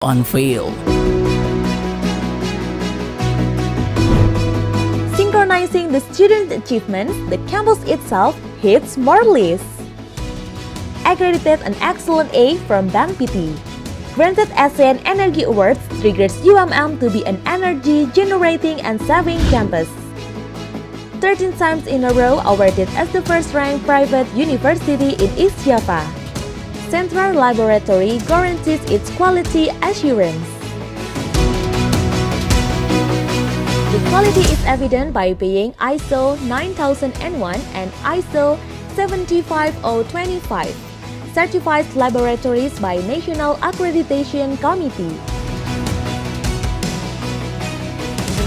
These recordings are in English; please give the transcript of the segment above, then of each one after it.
unveiled. Synchronizing the student achievements, the campus itself hits more lists. Accredited an excellent A from Bank PT. Granted ASEAN Energy Awards triggers UMM to be an energy-generating and saving campus. 13 times in a row awarded as the first-ranked private university in East Java. Central Laboratory guarantees its quality assurance. The quality is evident by paying ISO 9001 and ISO 75025, certified laboratories by National Accreditation Committee.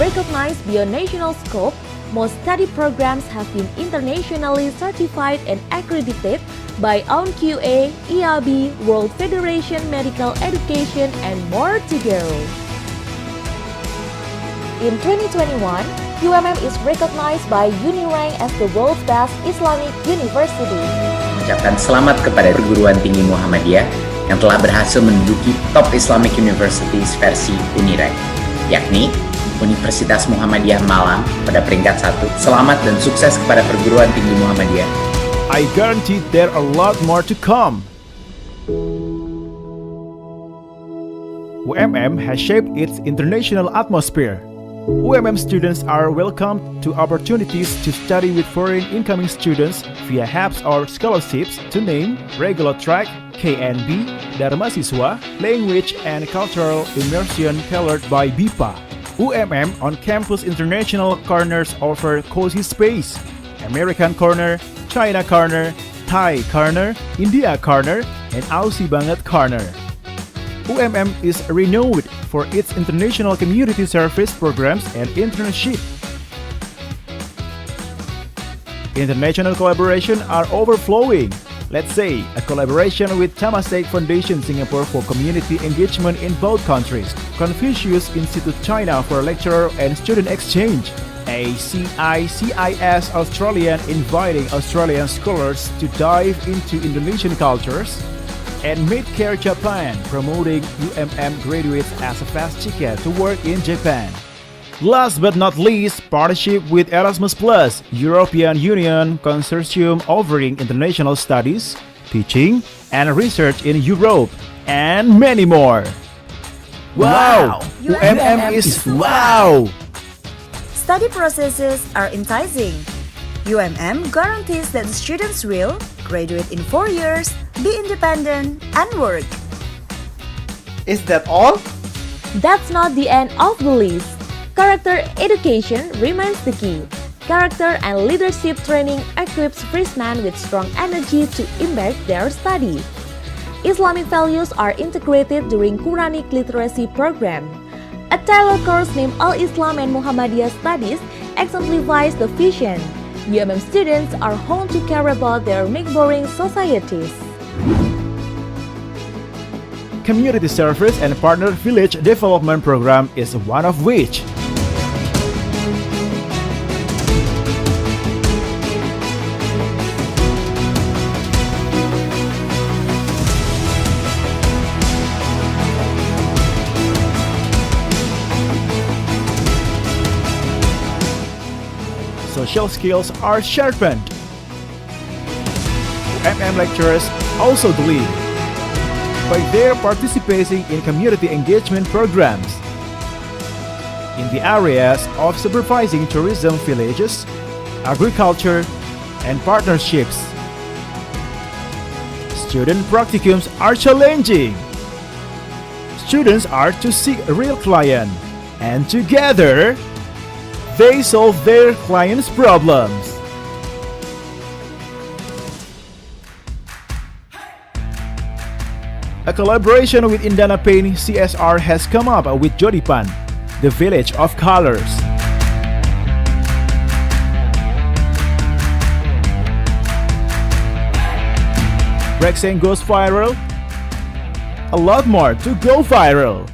Recognized beyond national scope, most study programs have been internationally certified and accredited by ONQA, EAB, World Federation Medical Education, and more to go. In 2021, UMM is recognized by Unirank as the world's best Islamic university. Mengucapkan selamat kepada perguruan tinggi Muhammadiyah yang telah berhasil menduduki top Islamic Universities versi Unirank, yakni Universitas Muhammadiyah Malang pada peringkat 1. Selamat dan sukses kepada perguruan tinggi Muhammadiyah. I guarantee there are a lot more to come. UMM has shaped its international atmosphere. UMM students are welcomed to opportunities to study with foreign incoming students via HAPS or scholarships, to name regular track, KNB, Dharma Siswa, language and cultural immersion tailored by BIPA. UMM on-campus international corners offer cozy space, American corner, China corner, Thai corner, India corner, and Aussie Banget corner. UMM is renowned for its international community service programs and internship. International collaboration are overflowing. Let's say a collaboration with Temasek Foundation Singapore for community engagement in both countries, Confucius Institute China for lecturer and student exchange, ACICIS Australian inviting Australian scholars to dive into Indonesian cultures, and Midcare Japan promoting UMM graduates as a fast ticket to work in Japan. Last but not least, partnership with Erasmus Plus, European Union consortium offering international studies, teaching, and research in Europe, and many more. Wow! UMM is wow! Study processes are enticing. UMM guarantees that the students will graduate in 4 years, be independent, and work. Is that all? That's not the end of the list. Character education remains the key. Character and leadership training equips freshmen with strong energy to embark their study. Islamic values are integrated during Quranic literacy program. A tailored course named Al-Islam and Muhammadiyah Studies exemplifies the vision. UMM students are honed to care about their neighboring societies. Community service and partner village development program is one of which. Social skills are sharpened. UMM lecturers also lead by their participating in community engagement programs in the areas of supervising tourism villages, agriculture, and partnerships. Student practicums are challenging. Students are to seek a real client, and together, they solve their clients' problems. A collaboration with Indana Paint CSR has come up with Jodipan, the village of colors. Rexing goes viral. A lot more to go viral.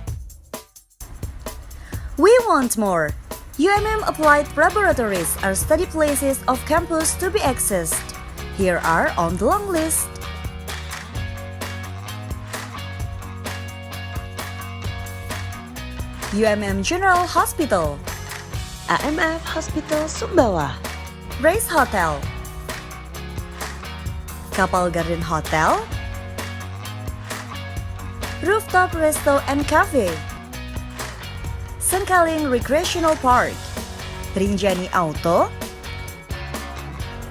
We want more. UMM applied laboratories are study places of campus to be accessed. Here are on the long list. UMM General Hospital, AMF Hospital Sumbawa, Race Hotel, Kapal Garden Hotel, Rooftop Resto and Cafe, Sengkaling Recreational Park, Rinjani Auto,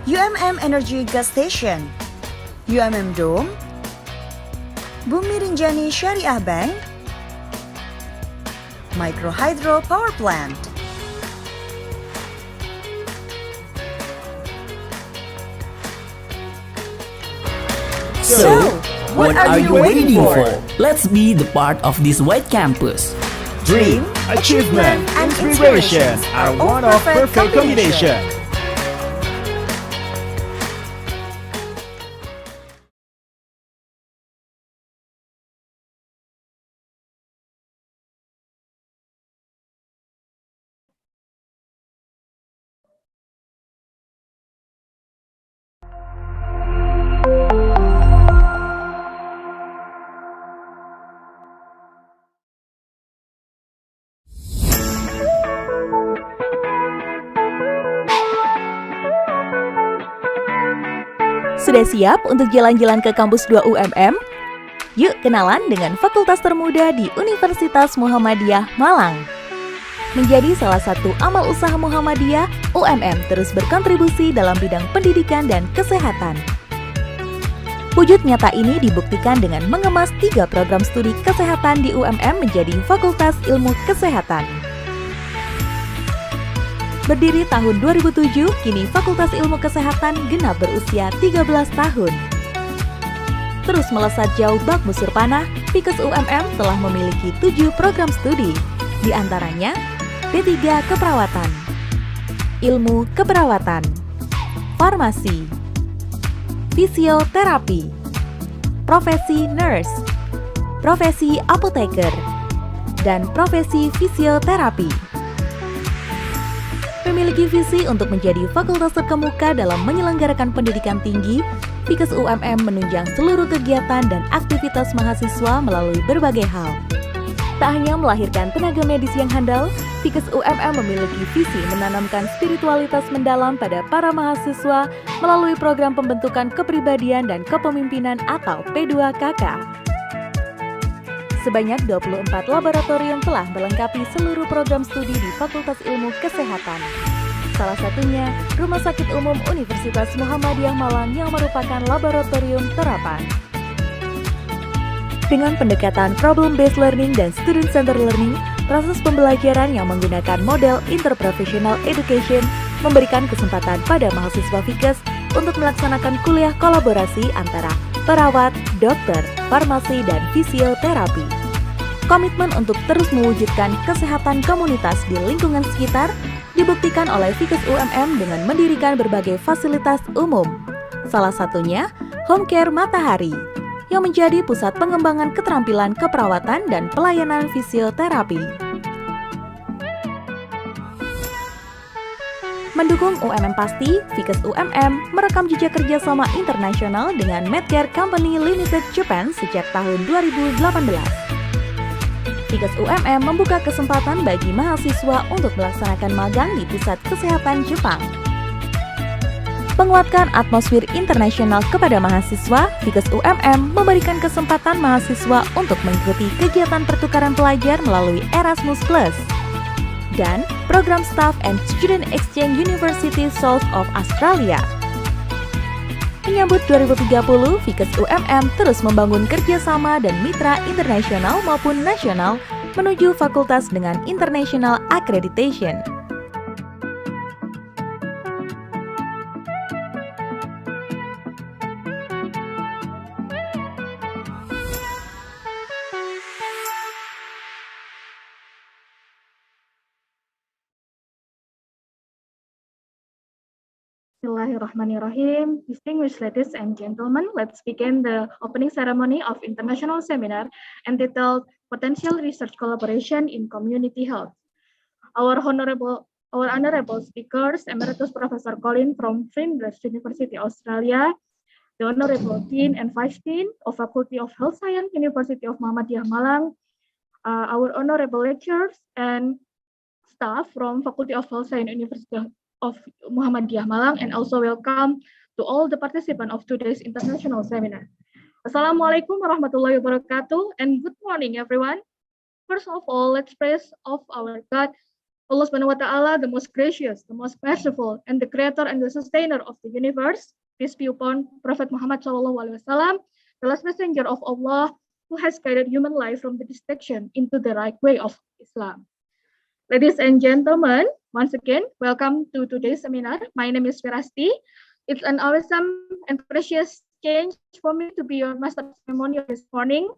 UMM Energy Gas Station, UMM Dome, Bumi Rinjani Syariah Bank, Micro Hydro Power Plant. So, what are you waiting for? Let's be the part of this white campus. Dream, achievement, and inspiration are one of perfect combination. Sudah siap untuk jalan-jalan ke kampus 2 UMM? Yuk kenalan dengan fakultas termuda di Universitas Muhammadiyah Malang. Menjadi salah satu amal usaha Muhammadiyah, UMM terus berkontribusi dalam bidang pendidikan dan kesehatan. Wujud nyata ini dibuktikan dengan mengemas 3 program studi kesehatan di UMM menjadi Fakultas Ilmu Kesehatan. Berdiri tahun 2007, kini Fakultas Ilmu Kesehatan genap berusia 13 tahun. Terus melesat jauh bak busur panah, Fikes UMM telah memiliki 7 program studi, di antaranya D3 Keperawatan, Ilmu Keperawatan, Farmasi, Fisioterapi, Profesi Nurse, Profesi Apoteker, dan Profesi Fisioterapi. Memiliki visi untuk menjadi fakultas terkemuka dalam menyelenggarakan pendidikan tinggi, Fikes UMM menunjang seluruh kegiatan dan aktivitas mahasiswa melalui berbagai hal. Tak hanya melahirkan tenaga medis yang handal, Fikes UMM memiliki visi menanamkan spiritualitas mendalam pada para mahasiswa melalui program pembentukan kepribadian dan kepemimpinan atau P2KK. Sebanyak 24 laboratorium telah melengkapi seluruh program studi di Fakultas Ilmu Kesehatan. Salah satunya, Rumah Sakit Umum Universitas Muhammadiyah Malang yang merupakan laboratorium terapan. Dengan pendekatan problem-based learning dan student-centered learning, proses pembelajaran yang menggunakan model interprofessional education memberikan kesempatan pada mahasiswa Fikes untuk melaksanakan kuliah kolaborasi antara perawat, dokter, farmasi, dan fisioterapi. Komitmen untuk terus mewujudkan kesehatan komunitas di lingkungan sekitar dibuktikan oleh Fikes UMM dengan mendirikan berbagai fasilitas umum. Salah satunya Home Care Matahari, yang menjadi pusat pengembangan keterampilan keperawatan dan pelayanan fisioterapi. Mendukung UMM pasti, Fikes UMM merekam jejak kerjasama internasional dengan Medcare Company Limited Japan sejak tahun 2018. Fikes UMM membuka kesempatan bagi mahasiswa untuk melaksanakan magang di Pusat Kesehatan Jepang. Menguatkan atmosfer internasional kepada mahasiswa, Fikes UMM memberikan kesempatan mahasiswa untuk mengikuti kegiatan pertukaran pelajar melalui Erasmus+, dan program Staff and Student Exchange University South of Australia. Menyambut 2030, Fikes UMM terus membangun kerjasama dan mitra internasional maupun nasional menuju fakultas dengan International Accreditation. Bismillahirrahmanirrahim. Distinguished ladies and gentlemen, let's begin the opening ceremony of international seminar entitled Potential Research Collaboration in Community Health. Our honorable speakers, Emeritus Professor Colin from Flinders University, Australia, the Honorable Dean and Vice Dean of Faculty of Health Science, University of Muhammadiyah Malang, our honorable lecturers and staff from Faculty of Health Science University of Muhammadiyah Malang, and also welcome to all the participants of today's international seminar. Assalamualaikum warahmatullahi wabarakatuh, and good morning, everyone. First of all, let's praise of our God, Allah Subhanahu wa Ta'ala, the most gracious, the most merciful, and the creator and the sustainer of the universe. Peace be upon Prophet Muhammad SAW, the last messenger of Allah, who has guided human life from the distraction into the right way of Islam. Ladies and gentlemen, once again, welcome to today's seminar. My name is Virasti. It's an awesome and precious change for me to be your master of ceremony this morning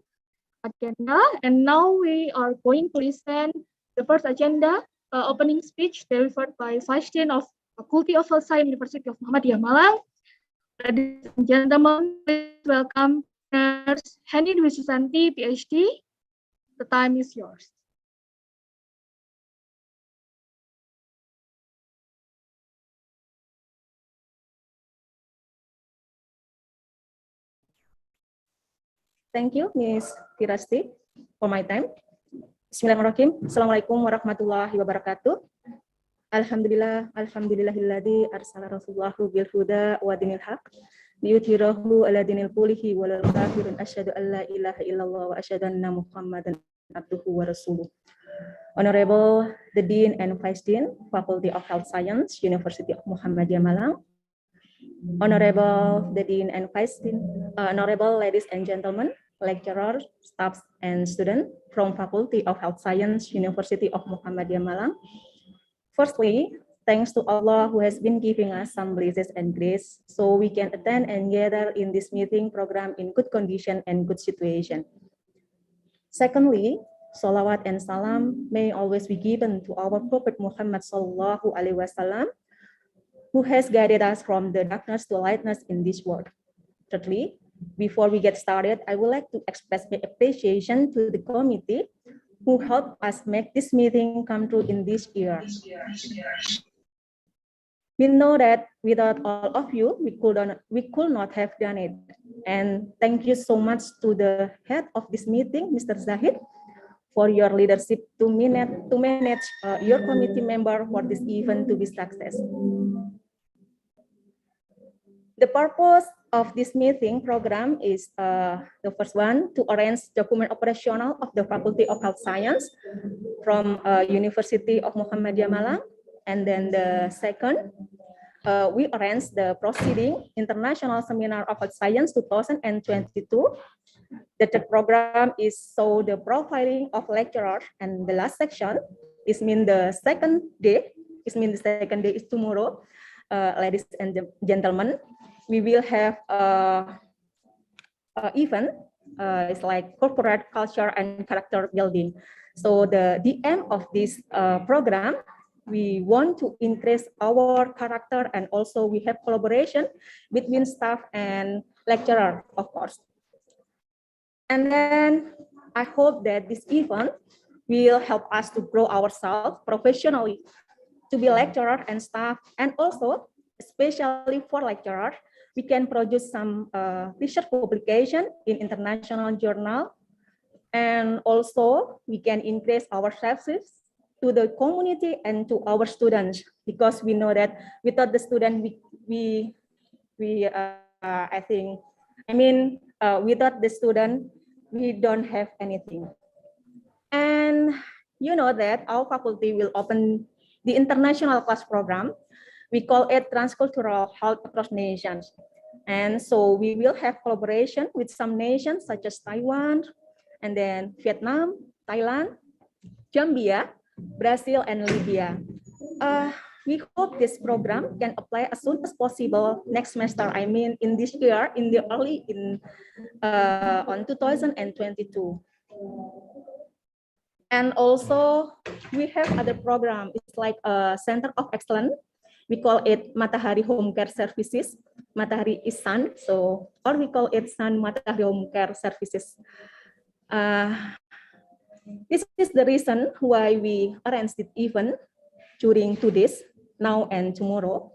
agenda. And now we are going to listen the first agenda, opening speech delivered by Vice Dean of Faculty of Health Science University of Muhammadiyah Malang. Ladies and gentlemen, please welcome Nurse Hani Dwi Susanti, PhD. The time is yours. Thank you, Ms. Virasti, for my time. Bismillahirrahmanirrahim. Assalamualaikum warahmatullahi wabarakatuh. Alhamdulillahilladzi arsala rasulahu bil huda wa dinil haq liyudhhirahu ala dinil kullihi walal kafirun asyhadu an la ilaha illallah wa asyhadu anna Muhammadan abduhu wa rasuluh. Honorable the Dean and Vice Dean, Faculty of Health Science, University of Muhammadiyah Malang. Honorable the Dean and Vice Dean, honorable ladies and gentlemen, lecturers, staffs, and students from Faculty of Health Science, University of Muhammadiyah Malang. Firstly, thanks to Allah who has been giving us some blessings and grace so we can attend and gather in this meeting program in good condition and good situation. Secondly, salawat and salam may always be given to our Prophet Muhammad Sallallahu Alaihi Wasallam, who has guided us from the darkness to lightness in this world. Thirdly, before we get started, I would like to express my appreciation to the committee who helped us make this meeting come true in this year. We know that without all of you, we could not have done it. And thank you so much to the head of this meeting, Mr. Zahid, for your leadership to manage your committee member for this event to be success. The purpose of this meeting program is the first one, to arrange document operational of the Faculty of Health Science from University of Muhammadiyah Malang. And then the second, we arrange the proceeding International Seminar of Health Science 2022. The third program is so the profiling of lecturers, and the last section is the second day is tomorrow. Ladies and gentlemen, we will have event. It's like corporate culture and character building. So the aim of this program, we want to increase our character, and also we have collaboration between staff and lecturer, of course. And then I hope that this event will help us to grow ourselves professionally, to be lecturer and staff, and also especially for lecturers, we can produce some research publication in international journal, and also we can increase our services to the community and to our students, because we know that without the student, without the student, we don't have anything. And you know that our faculty will open the international class program. We call it Transcultural Health Across Nations. And so we will have collaboration with some nations such as Taiwan, and then Vietnam, Thailand, Zambia, Brazil, and Libya. We hope this program can apply as soon as possible next semester. In this year, on 2022. And also we have other program. It's like a Center of Excellence. We call it Matahari Home Care Services. Matahari is sun, or we call it Sun Matahari Home Care Services. This is the reason why we arranged this event during 2 days, now and tomorrow.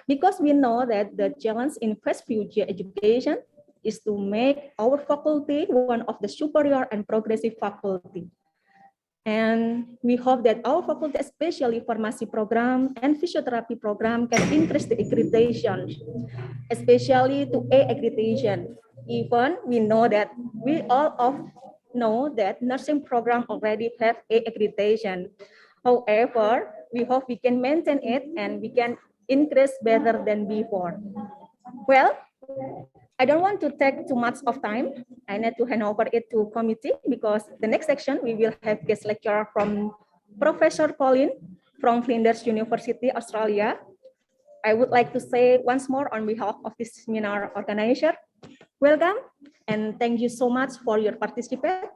Because we know that the challenge in first future education is to make our faculty one of the superior and progressive faculty. And we hope that our faculty, especially pharmacy program and physiotherapy program, can increase the accreditation, especially to A accreditation. Even we know that we all know that nursing program already have A accreditation. However, we hope we can maintain it and we can increase better than before. Well, I don't want to take too much of time. I need to hand over it to committee because the next section we will have guest lecturer from Professor Colin from Flinders University, Australia. I would like to say once more on behalf of this seminar organizer, welcome and thank you so much for your participation.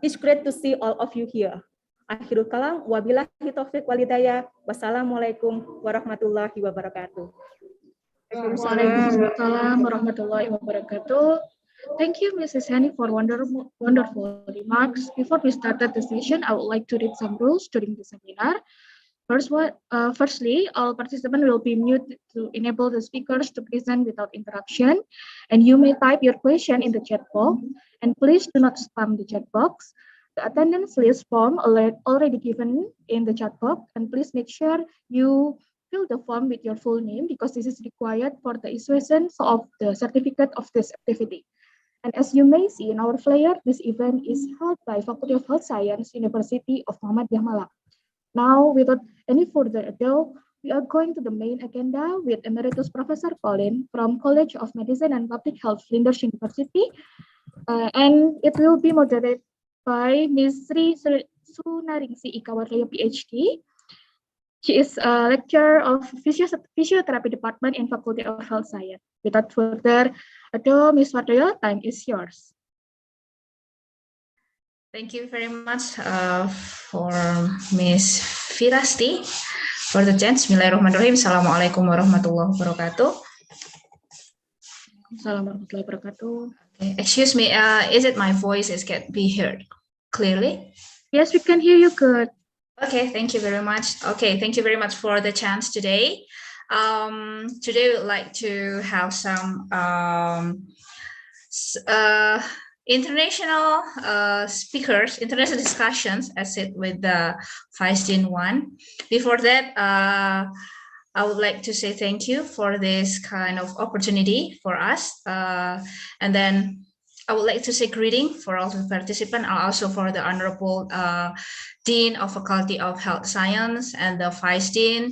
It's great to see all of you here. Akhirul kalam, wabillahi taufiq walhidayah. Wassalamualaikum warahmatullahi wabarakatuh. Waalaikumsalam warahmatullahi wabarakatuh. Thank you, Mrs. Hani, for wonderful remarks. Before we started the session, I would like to read some rules during the seminar. Firstly, all participants will be muted to enable the speakers to present without interruption. And you may type your question in the chat box. And please do not spam the chat box. The attendance list form already given in the chat box. And please make sure you fill the form with your full name because this is required for the issuance of the certificate of this activity. And as you may see in our flyer, this event is held by Faculty of Health Science, University of Muhammadiyah Malang. Now, without any further ado, we are going to the main agenda with Emeritus Professor Colin from College of Medicine and Public Health, Flinders University. And it will be moderated by Ms. Sri Sunaringsi Ikawarlaya, PhD. She is a lecturer of Physiotherapy Department in Faculty of Health Science. Without further ado, Ms. Wardoyo, time is yours. Thank you very much for Ms. Firasti for the chance. Bismillahirrahmanirrahim. Assalamualaikum warahmatullahi wabarakatuh. Assalamualaikum warahmatullahi wabarakatuh. Okay. Excuse me, is it my voice can be heard clearly? Yes, we can hear you good. Okay, thank you very much. Okay, thank you very much for the chance today. Today we'd like to have some international speakers, international discussions, as said with the Feistin one. Before that, I would like to say thank you for this kind of opportunity for us. And then I would like to say greeting for all the participants, and also for the Honorable Dean of Faculty of Health Science and the Vice Dean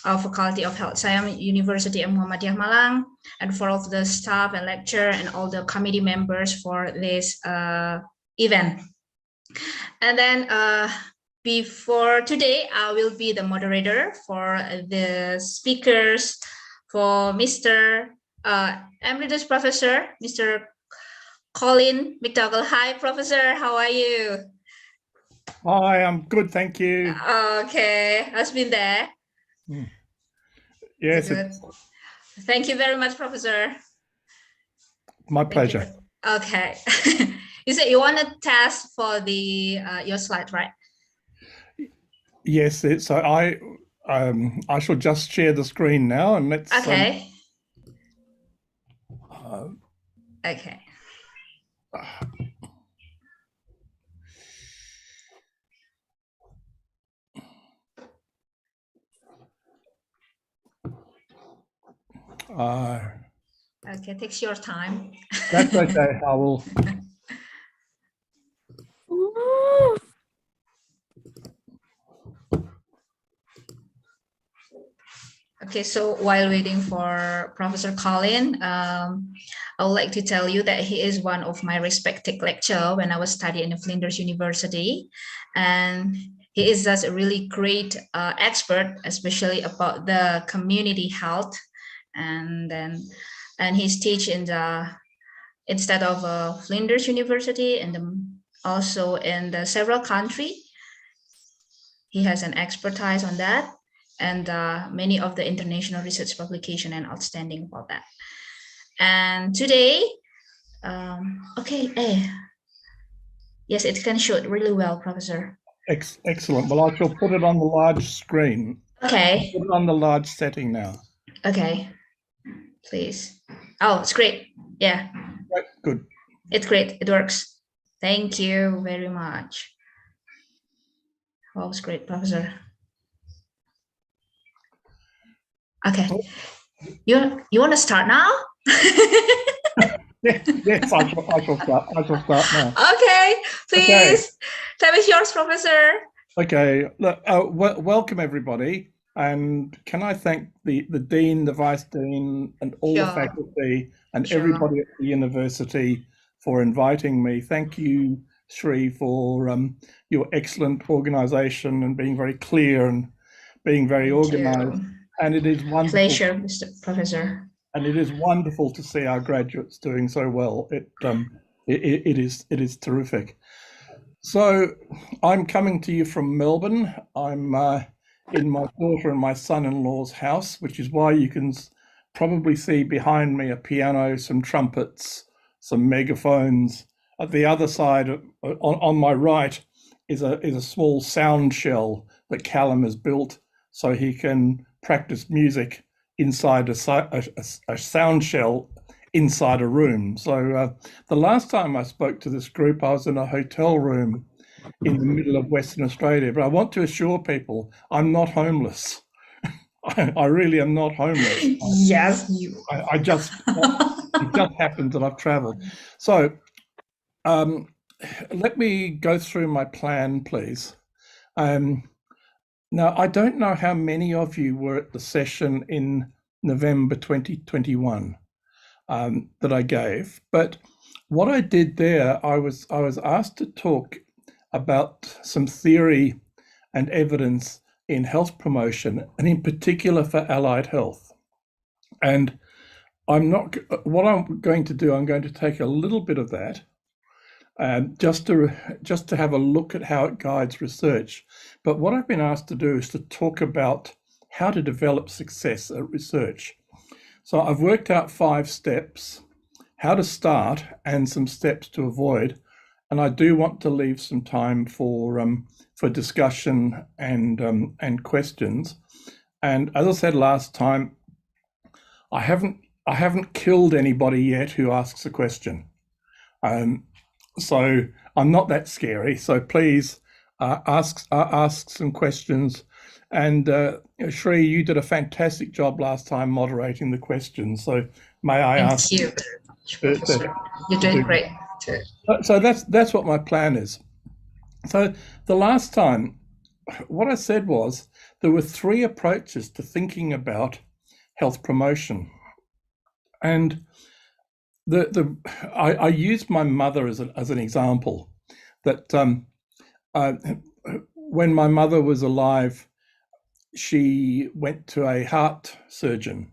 of Faculty of Health Science, University of Muhammadiyah Malang, and for all of the staff and lecturer and all the committee members for this event. And then before today, I will be the moderator for the speakers for Mr. Emeritus Professor, Mr. Colin McDougall. Hi, Professor. How are you? Hi, I'm good, thank you. Okay, has been there. Yes, thank you very much, Professor. My pleasure. Okay. You said you want to test for the your slide, right? Yes, so I shall just share the screen now, and let's. Okay. Okay. Okay, takes your time. That's okay. I will. Okay, so while waiting for Professor Colin, I would like to tell you that he is one of my respected lecturer when I was studying in Flinders University, and he is just a really great expert, especially about the community health, and he's teaching instead of Flinders University and also in the several countries. He has an expertise on that, and many of the international research publication and outstanding for that. And today, yes, it can show it really well, Professor. Excellent. Well, I shall put it on the large screen. Okay. Put it on the large setting now. Okay, please. Oh, it's great. Yeah. Right, good. It's great. It works. Thank you very much. That was great, Professor. Okay. You want to start now? Yes, I shall start. I shall start now. Okay, please. Okay. Time is yours, Professor. Okay. Look, welcome everybody, and can I thank the dean, the vice dean, and all the faculty and everybody at the university for inviting me. Thank you, Sri, for your excellent organisation and being very clear and being very organised. And it is wonderful. Pleasure, Mr. Professor. And it is wonderful to see our graduates doing so well. It is terrific. So I'm coming to you from Melbourne. I'm in my daughter and my son-in-law's house, which is why you can probably see behind me a piano, some trumpets, some megaphones. At the other side, on my right, is a small sound shell that Callum has built so he can practice music inside a sound shell inside a room. So the last time I spoke to this group, I was in a hotel room in the middle of Western Australia. But I want to assure people I'm not homeless. I really am not homeless. Yes, you. It just happens that I've traveled. So let me go through my plan, please. Now, I don't know how many of you were at the session in November 2021 that I gave, but what I did there, I was asked to talk about some theory and evidence in health promotion, and in particular for allied health. And what I'm going to do, I'm going to take a little bit of that just to have a look at how it guides research. But what I've been asked to do is to talk about how to develop success at research. So I've worked out 5 steps, how to start and some steps to avoid. And I do want to leave some time for discussion and questions. And as I said last time, I haven't killed anybody yet who asks a question. So I'm not that scary. So please ask some questions. And Shri, you did a fantastic job last time moderating the questions. So may I ask you? You're doing great too. So that's what my plan is. So the last time, what I said was there were 3 approaches to thinking about health promotion, and I used my mother as an example. That when my mother was alive, she went to a heart surgeon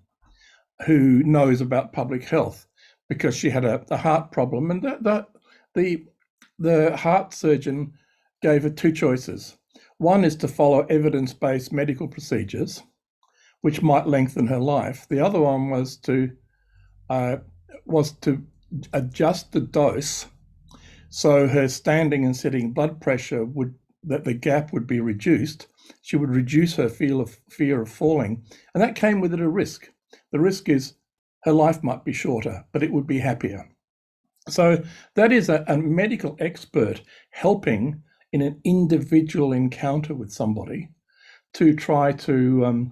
who knows about public health because she had a heart problem, and the heart surgeon gave her 2 choices. One is to follow evidence-based medical procedures, which might lengthen her life. The other one was to adjust the dose so her standing and sitting blood pressure that the gap would be reduced. She would reduce her fear of falling, and that came with it a risk. The risk is her life might be shorter, but it would be happier. So that is a medical expert helping in an individual encounter with somebody to try to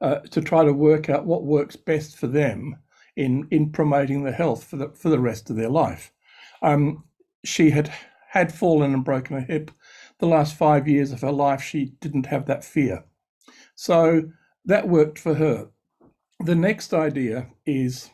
work out what works best for them in promoting the health for the rest of their life. She had fallen and broken her hip. The last 5 years of her life, she didn't have that fear. So that worked for her. The next idea is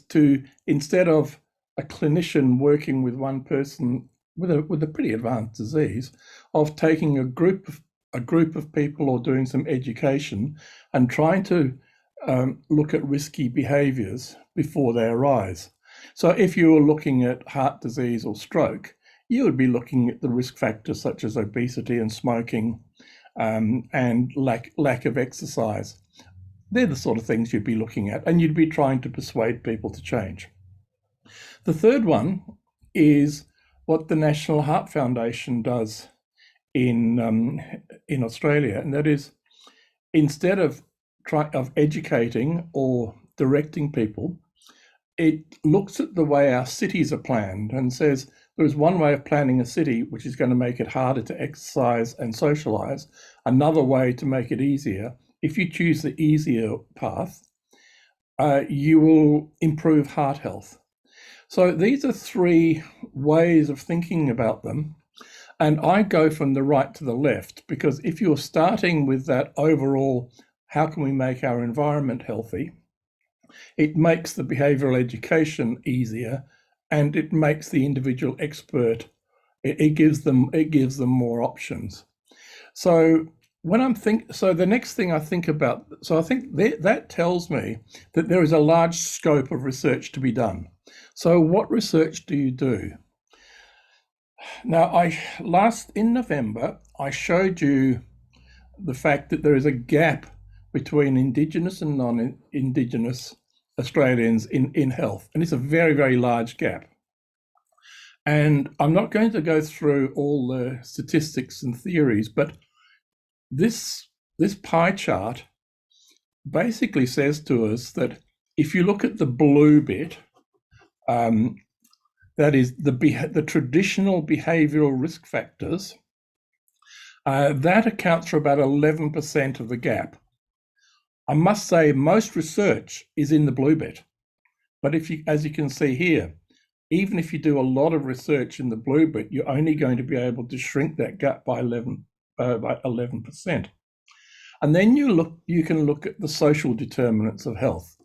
to, instead of a clinician working with one person with a pretty advanced disease, of taking a group of people or doing some education and trying to look at risky behaviours before they arise. So if you were looking at heart disease or stroke, you would be looking at the risk factors such as obesity and smoking and lack of exercise. They're the sort of things you'd be looking at, and you'd be trying to persuade people to change. The third one is what the National Heart Foundation does in Australia, and that is, instead of educating or directing people, it looks at the way our cities are planned and says there is one way of planning a city which is going to make it harder to exercise and socialize, another way to make it easier. If you choose the easier path, you will improve heart health. So these are three ways of thinking about them. And I go from the right to the left, because if you're starting with that overall, how can we make our environment healthy? It makes the behavioral education easier, and it makes the individual expert, it gives them more options. So the next thing I think about, so I think that tells me that there is a large scope of research to be done. So what research do you do? Now, in November, I showed you the fact that there is a gap between Indigenous and non-Indigenous Australians in health, and it's a very, very large gap. And I'm not going to go through all the statistics and theories, but this pie chart basically says to us that if you look at the blue bit, that is the traditional behavioral risk factors, that accounts for about 11% of the gap. I must say most research is in the blue bit, but as you can see here, even if you do a lot of research in the blue bit, you're only going to be able to shrink that gap by 11%. And then you can look at the social determinants of health,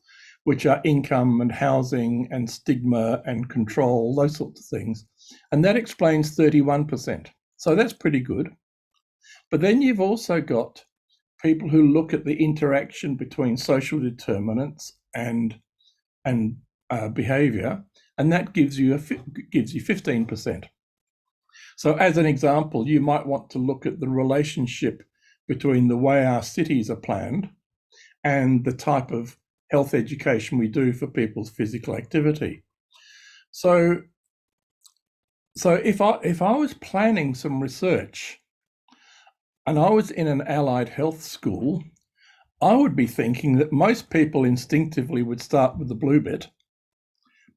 which are income and housing and stigma and control, those sorts of things. And that explains 31%. So that's pretty good. But then you've also got people who look at the interaction between social determinants and behavior, and that gives you 15%. So as an example, you might want to look at the relationship between the way our cities are planned and the type of health education we do for people's physical activity. So if I was planning some research and I was in an allied health school, I would be thinking that most people instinctively would start with the blue bit,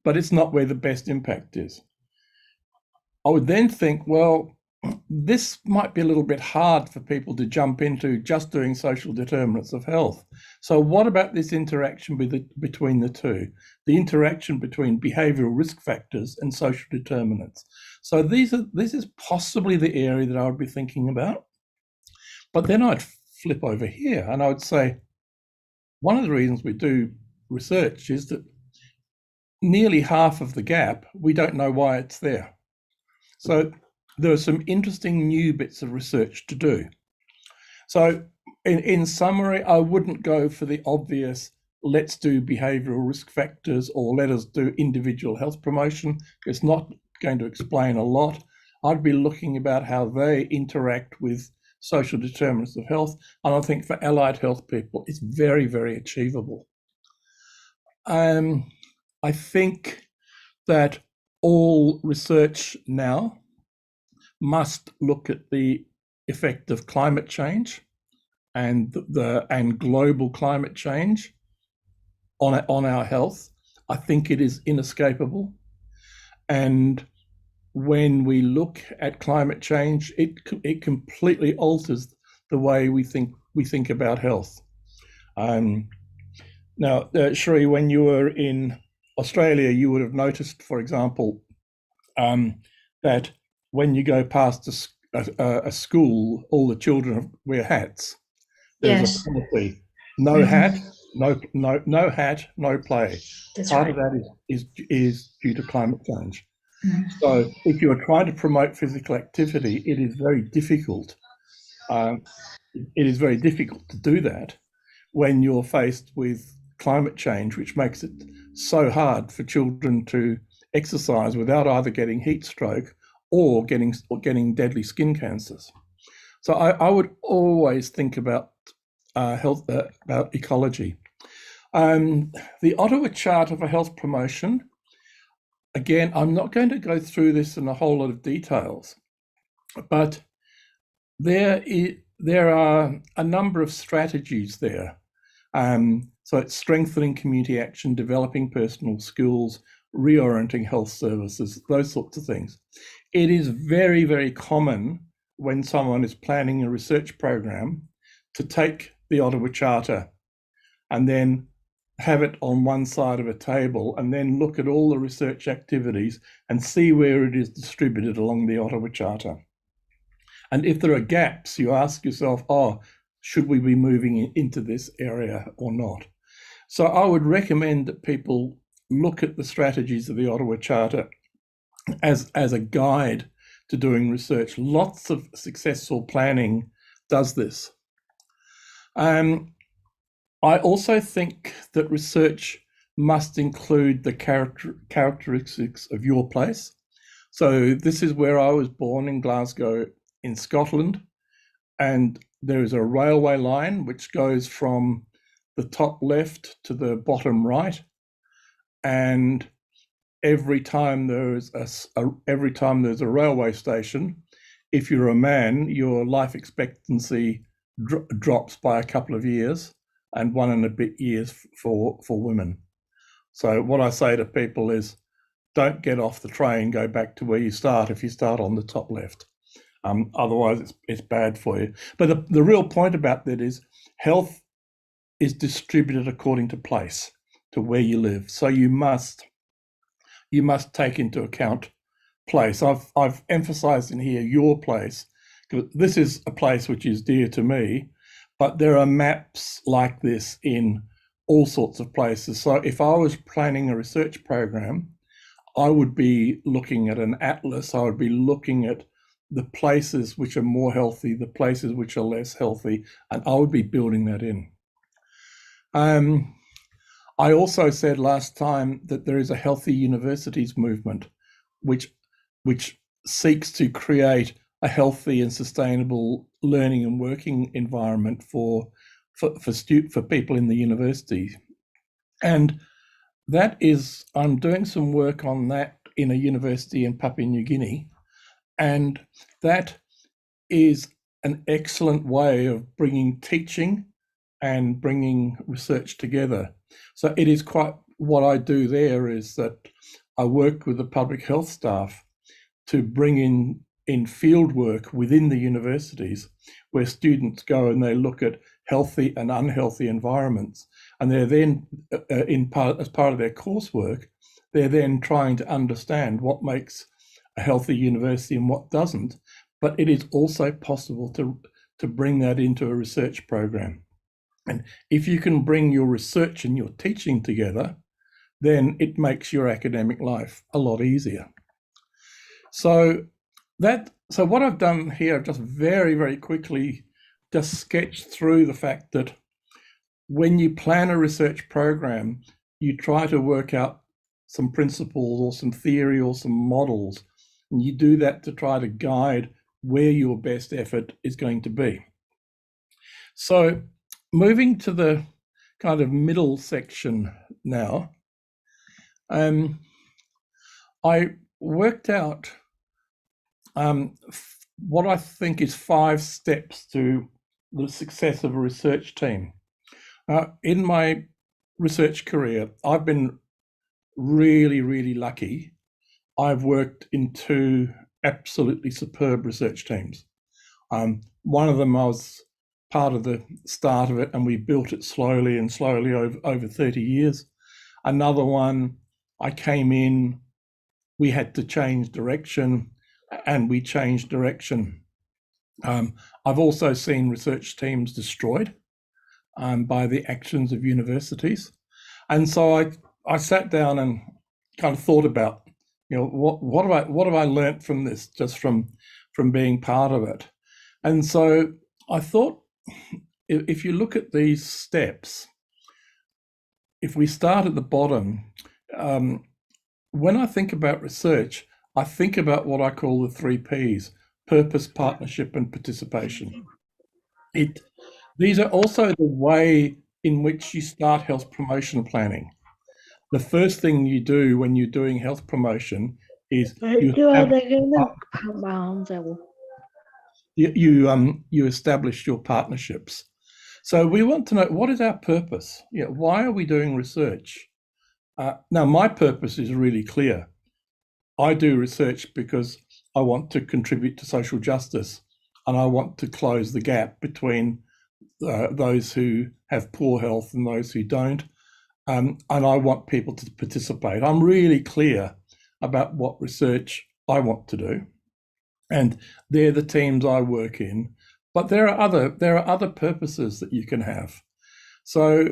but it's not where the best impact is. I would then think, well, this might be a little bit hard for people to jump into just doing social determinants of health. So what about this interaction between the two, the interaction between behavioral risk factors and social determinants? So this is possibly the area that I would be thinking about. But then I'd flip over here and I would say, one of the reasons we do research is that nearly half of the gap, we don't know why it's there. So there are some interesting new bits of research to do. So in summary, I wouldn't go for the obvious, let's do behavioral risk factors or let us do individual health promotion. It's not going to explain a lot. I'd be looking about how they interact with social determinants of health. And I think for allied health people, it's very, very achievable. I think that all research now must look at the effect of climate change and global climate change on our health. I think it is inescapable. And when we look at climate change, it completely alters the way we think about health. Now, Shri, when you were in Australia, you would have noticed, for example, that when you go past a school, all the children wear hats. There's a penalty. No hat, no hat, no play. That's Part right. of that is due to climate change. So if you are trying to promote physical activity, it is very difficult. It is very difficult to do that when you're faced with climate change, which makes it so hard for children to exercise without either getting heat stroke or getting deadly skin cancers. So I would always think about health, about ecology. The Ottawa Charter for Health Promotion. Again, I'm not going to go through this in a whole lot of details, but there are a number of strategies there. So it's strengthening community action, developing personal skills, reorienting health services, those sorts of things. It is very, very common when someone is planning a research program to take the Ottawa Charter and then have it on one side of a table and then look at all the research activities and see where it is distributed along the Ottawa Charter. And if there are gaps, you ask yourself, oh, should we be moving into this area or not? So I would recommend that people look at the strategies of the Ottawa Charter as a guide to doing research. Lots of successful planning does this. I also think that research must include the characteristics of your place. So this is where I was born, in Glasgow, in Scotland, and there is a railway line which goes from the top left to the bottom right, and every time there's a railway station, if you're a man, your life expectancy drops by a couple of years, and 1 and a bit years for women. So what I say to people is, don't get off the train, go back to where you start if you start on the top left. Otherwise, it's bad for you. But the real point about that is health is distributed according to place, to where you live. So you must take into account place. I've emphasised in here your place, because this is a place which is dear to me, but there are maps like this in all sorts of places. So if I was planning a research program, I would be looking at an atlas. I would be looking at the places which are more healthy, the places which are less healthy, and I would be building that in. I also said last time that there is a healthy universities movement, which seeks to create a healthy and sustainable learning and working environment for people in the university. And that is, I'm doing some work on that in a university in Papua New Guinea, and that is an excellent way of bringing teaching and bringing research together. So it is quite, what I do there is that I work with the public health staff to bring in field work within the universities, where students go and they look at healthy and unhealthy environments, and they're then as part of their coursework, they're then trying to understand what makes a healthy university and what doesn't. But it is also possible to bring that into a research program. And if you can bring your research and your teaching together, then it makes your academic life a lot easier. So what I've done here, I've just very, very quickly just sketched through the fact that when you plan a research program, you try to work out some principles or some theory or some models, and you do that to try to guide where your best effort is going to be. So moving to the kind of middle section now, I worked out what I think is 5 steps to the success of a research team. In my research career, I've been really, really lucky. I've worked in 2 absolutely superb research teams. One of them I was part of the start of it, and we built it slowly over 30 years. Another one, I came in, we had to change direction, and we changed direction. I've also seen research teams destroyed by the actions of universities. And so I sat down and kind of thought about, what have I learnt from this, just from being part of it. And so I thought, if you look at these steps, if we start at the bottom, when I think about research, I think about what I call the 3 Ps: purpose, partnership, and participation. These are also the way in which you start health promotion planning. The first thing you do when you're doing health promotion is you establish your partnerships. So we want to know, what is our purpose? Why are we doing research? Now, my purpose is really clear. I do research because I want to contribute to social justice, and I want to close the gap between those who have poor health and those who don't. And I want people to participate. I'm really clear about what research I want to do, and they're the teams I work in. But there are other purposes that you can have. So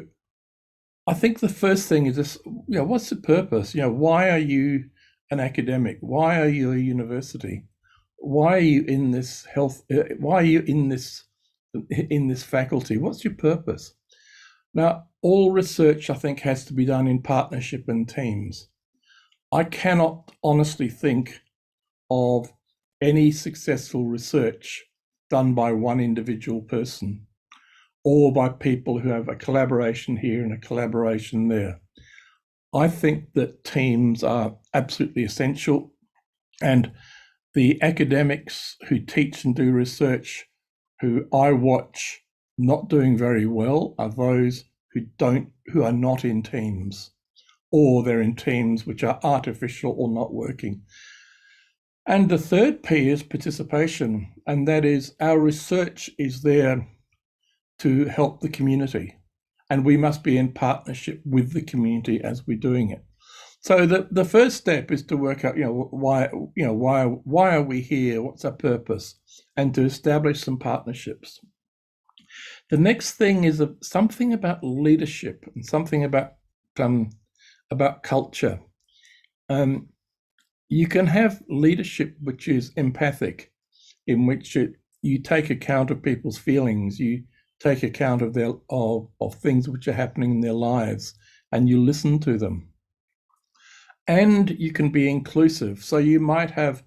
I think the first thing is this: what's the purpose? Why are you an academic? Why are you a university? Why are you in this health? Why are you in this faculty? What's your purpose? Now, all research, I think, has to be done in partnership and teams. I cannot honestly think of any successful research done by one individual person or by people who have a collaboration here and a collaboration there. I think that teams are absolutely essential, and the academics who teach and do research who I watch not doing very well are those who are not in teams, or they're in teams which are artificial or not working. And the third P is participation, and that is our research is there to help the community, and we must be in partnership with the community as we're doing it. So the first step is to work out, why are we here? What's our purpose? And to establish some partnerships. The next thing is something about leadership and something about culture. You can have leadership which is empathic, in which you take account of people's feelings, you take account of of things which are happening in their lives, and you listen to them. And you can be inclusive. So you might have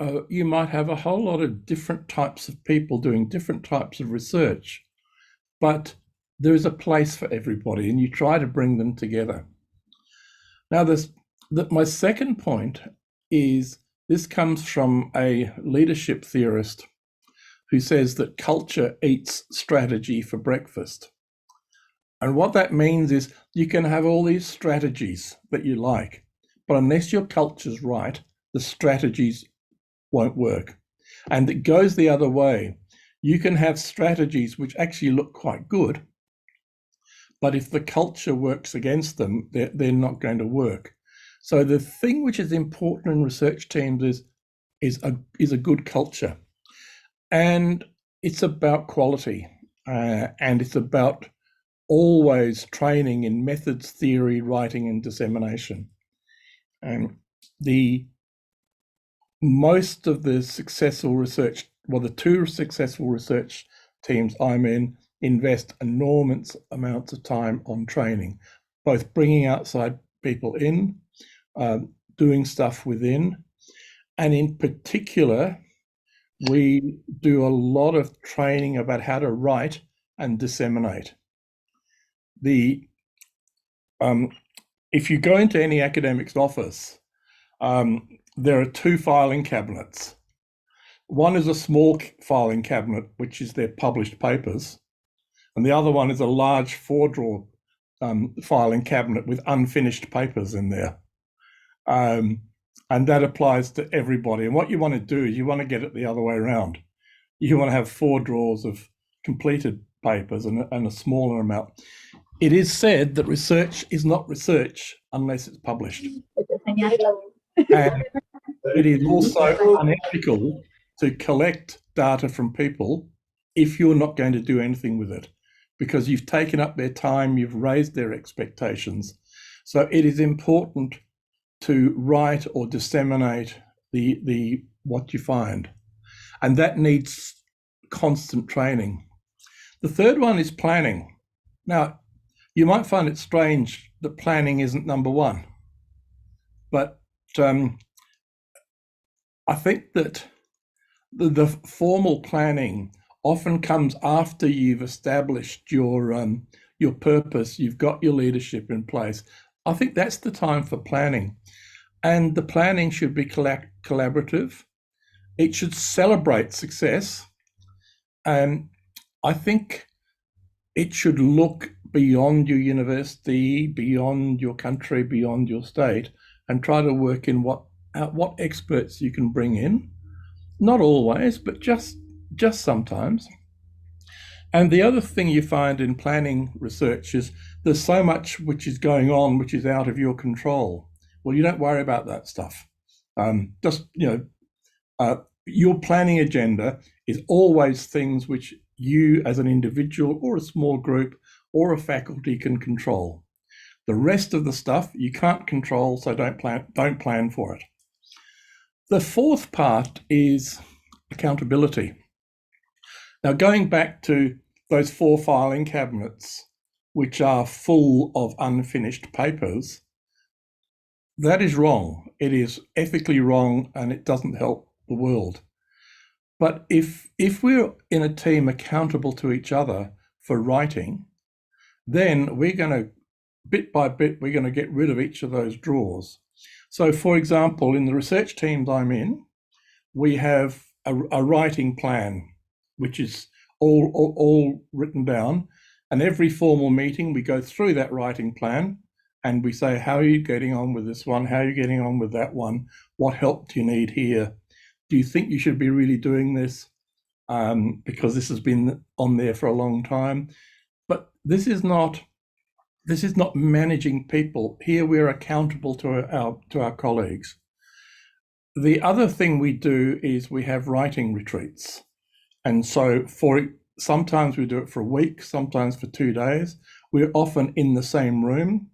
a whole lot of different types of people doing different types of research, but there is a place for everybody, and you try to bring them together. Now, my second point is, this comes from a leadership theorist who says that culture eats strategy for breakfast. And what that means is you can have all these strategies that you like, but unless your culture's right, the strategies won't work. And it goes the other way. You can have strategies which actually look quite good, but if the culture works against them, they're not going to work. So the thing which is important in research teams is a good culture. And it's about quality, and it's about always training in methods, theory, writing, and dissemination. And most of the successful research, the two successful research teams I'm in, invest enormous amounts of time on training, both bringing outside people in, doing stuff within, and in particular, we do a lot of training about how to write and disseminate. If you go into any academic's office, there are two filing cabinets. One is a small filing cabinet, which is their published papers, and the other one is a large 4-drawer filing cabinet with unfinished papers in there. And that applies to everybody. And what you want to do is you want to get it the other way around. You want to have 4 drawers of completed papers and a smaller amount. It is said that research is not research unless it's published. And it is also unethical to collect data from people if you're not going to do anything with it, because you've taken up their time, you've raised their expectations. So it is important to write or disseminate the what you find, and that needs constant training. The third one is planning. Now, you might find it strange that planning isn't number one, but I think that the formal planning often comes after you've established your purpose, you've got your leadership in place. I think that's the time for planning. And the planning should be collaborative. It should celebrate success. I think it should look beyond your university, beyond your country, beyond your state, and try to work in what experts you can bring in. Not always, but just sometimes. And the other thing you find in planning research is there's so much which is going on which is out of your control. Well, you don't worry about that stuff. Your planning agenda is always things which you as an individual or a small group or a faculty can control. The rest of the stuff you can't control, so don't plan for it. The fourth part is accountability. Now, going back to those 4 filing cabinets, which are full of unfinished papers, that is wrong. It is ethically wrong, and it doesn't help the world. But if we're in a team accountable to each other for writing, then we're going to, bit by bit, we're going to get rid of each of those drawers. So, for example, in the research teams I'm in, we have a writing plan, which is all written down. And every formal meeting, we go through that writing plan and we say, how are you getting on with this one? How are you getting on with that one? What help do you need here? Do you think you should be really doing this? Because this has been on there for a long time. But this is not managing people. Here we're accountable to our colleagues. The other thing we do is we have writing retreats. And so sometimes we do it for a week, sometimes for 2 days. We're often in the same room,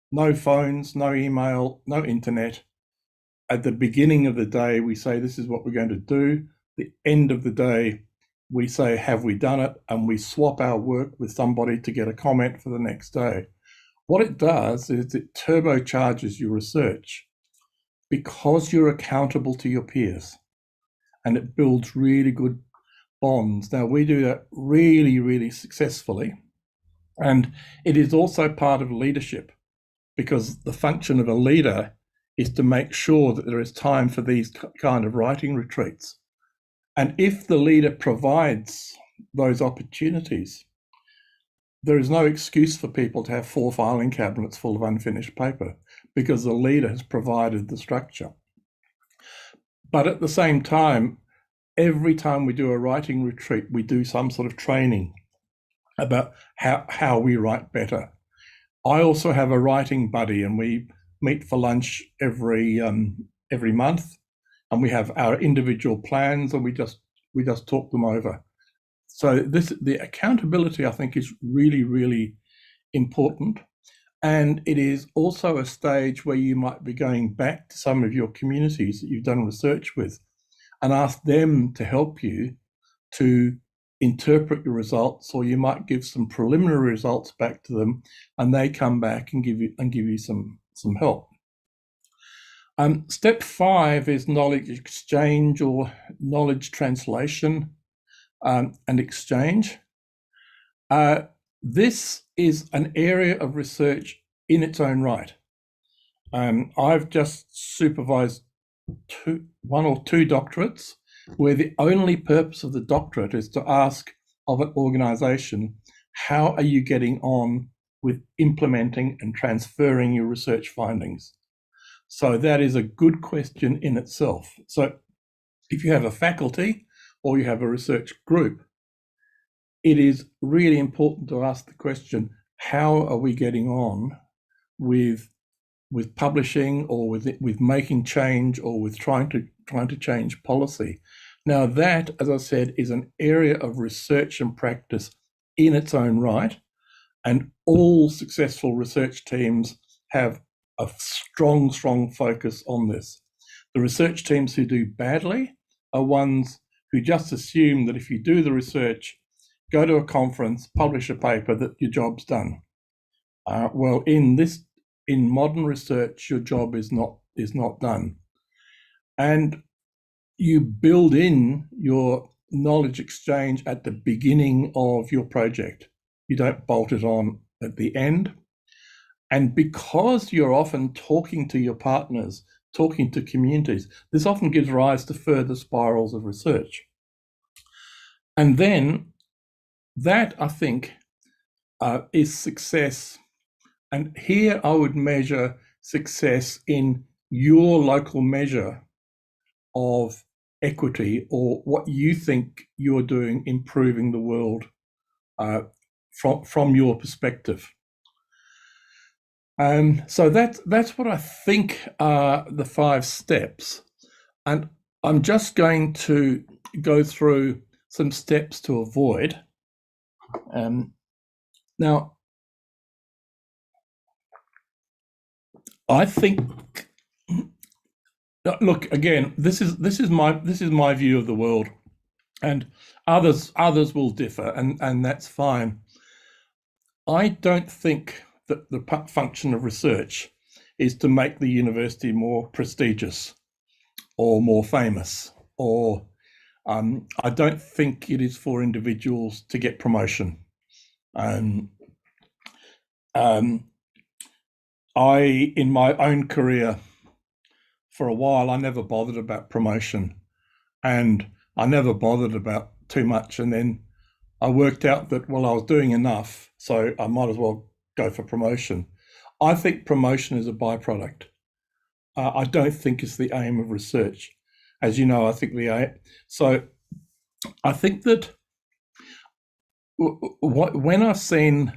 no phones, no email, no internet. At the beginning of the day, we say, this is what we're going to do. The end of the day, we say, have we done it? And we swap our work with somebody to get a comment for the next day. What it does is it turbocharges your research because you're accountable to your peers, and it builds really good bonds. Now, we do that really, really successfully. And it is also part of leadership, because the function of a leader is to make sure that there is time for these kind of writing retreats. And if the leader provides those opportunities, there is no excuse for people to have 4 filing cabinets full of unfinished paper, because the leader has provided the structure. But at the same time, every time we do a writing retreat, we do some sort of training about how we write better. I also have a writing buddy, and we meet for lunch every month, and we have our individual plans, and we just talk them over. So the accountability, I think, is really, really important. And it is also a stage where you might be going back to some of your communities that you've done research with and ask them to help you to interpret your results, or you might give some preliminary results back to them and they come back and give you some help. Step 5 is knowledge exchange, or knowledge translation and exchange. This is an area of research in its own right. I've just supervised 1 or 2 doctorates where the only purpose of the doctorate is to ask of an organization, how are you getting on with implementing and transferring your research findings? So that is a good question in itself. So if you have a faculty or you have a research group, it is really important to ask the question, how are we getting on with publishing, or with making change, or with trying to change policy? Now that, as I said, is an area of research and practice in its own right, and all successful research teams have a strong focus on this. The research teams who do badly are ones who just assume that if you do the research, go to a conference, publish a paper, that your job's done. Well, in modern research, your job is not done. And you build in your knowledge exchange at the beginning of your project. You don't bolt it on at the end. And because you're often talking to your partners, talking to communities, this often gives rise to further spirals of research. And then that, I think, is success. And here I would measure success in your local measure of equity, or what you think you're doing improving the world from your perspective. So that's what I think are the 5 steps. And I'm just going to go through some steps to avoid. Now, I think, look, again, this is my view of the world, and others will differ, and that's fine. I don't think that the function of research is to make the university more prestigious or more famous, or I don't think it is for individuals to get promotion. In my own career, for a while, I never bothered about promotion, and I never bothered about too much. And then I worked out that, well, I was doing enough, so I might as well go for promotion. I think promotion is a byproduct. I don't think it's the aim of research. As you know, I think I think that when I've seen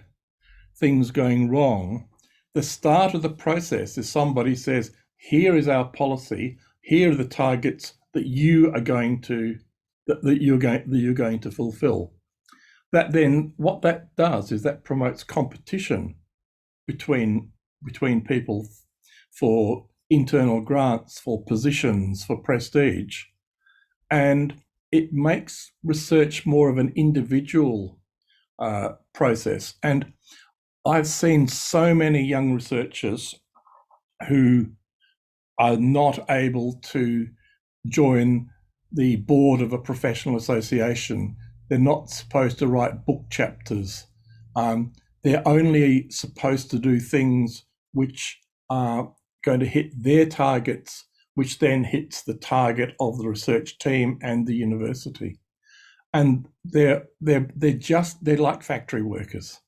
things going wrong, the start of the process is somebody says, here is our policy, here are the targets that you are going to you're going to fulfill. That then, what that does is that promotes competition between people for internal grants, for positions, for prestige, and it makes research more of an individual process. And I've seen so many young researchers who are not able to join the board of a professional association. They're not supposed to write book chapters. They're only supposed to do things which are going to hit their targets, which then hits the target of the research team and the university. And they're like factory workers,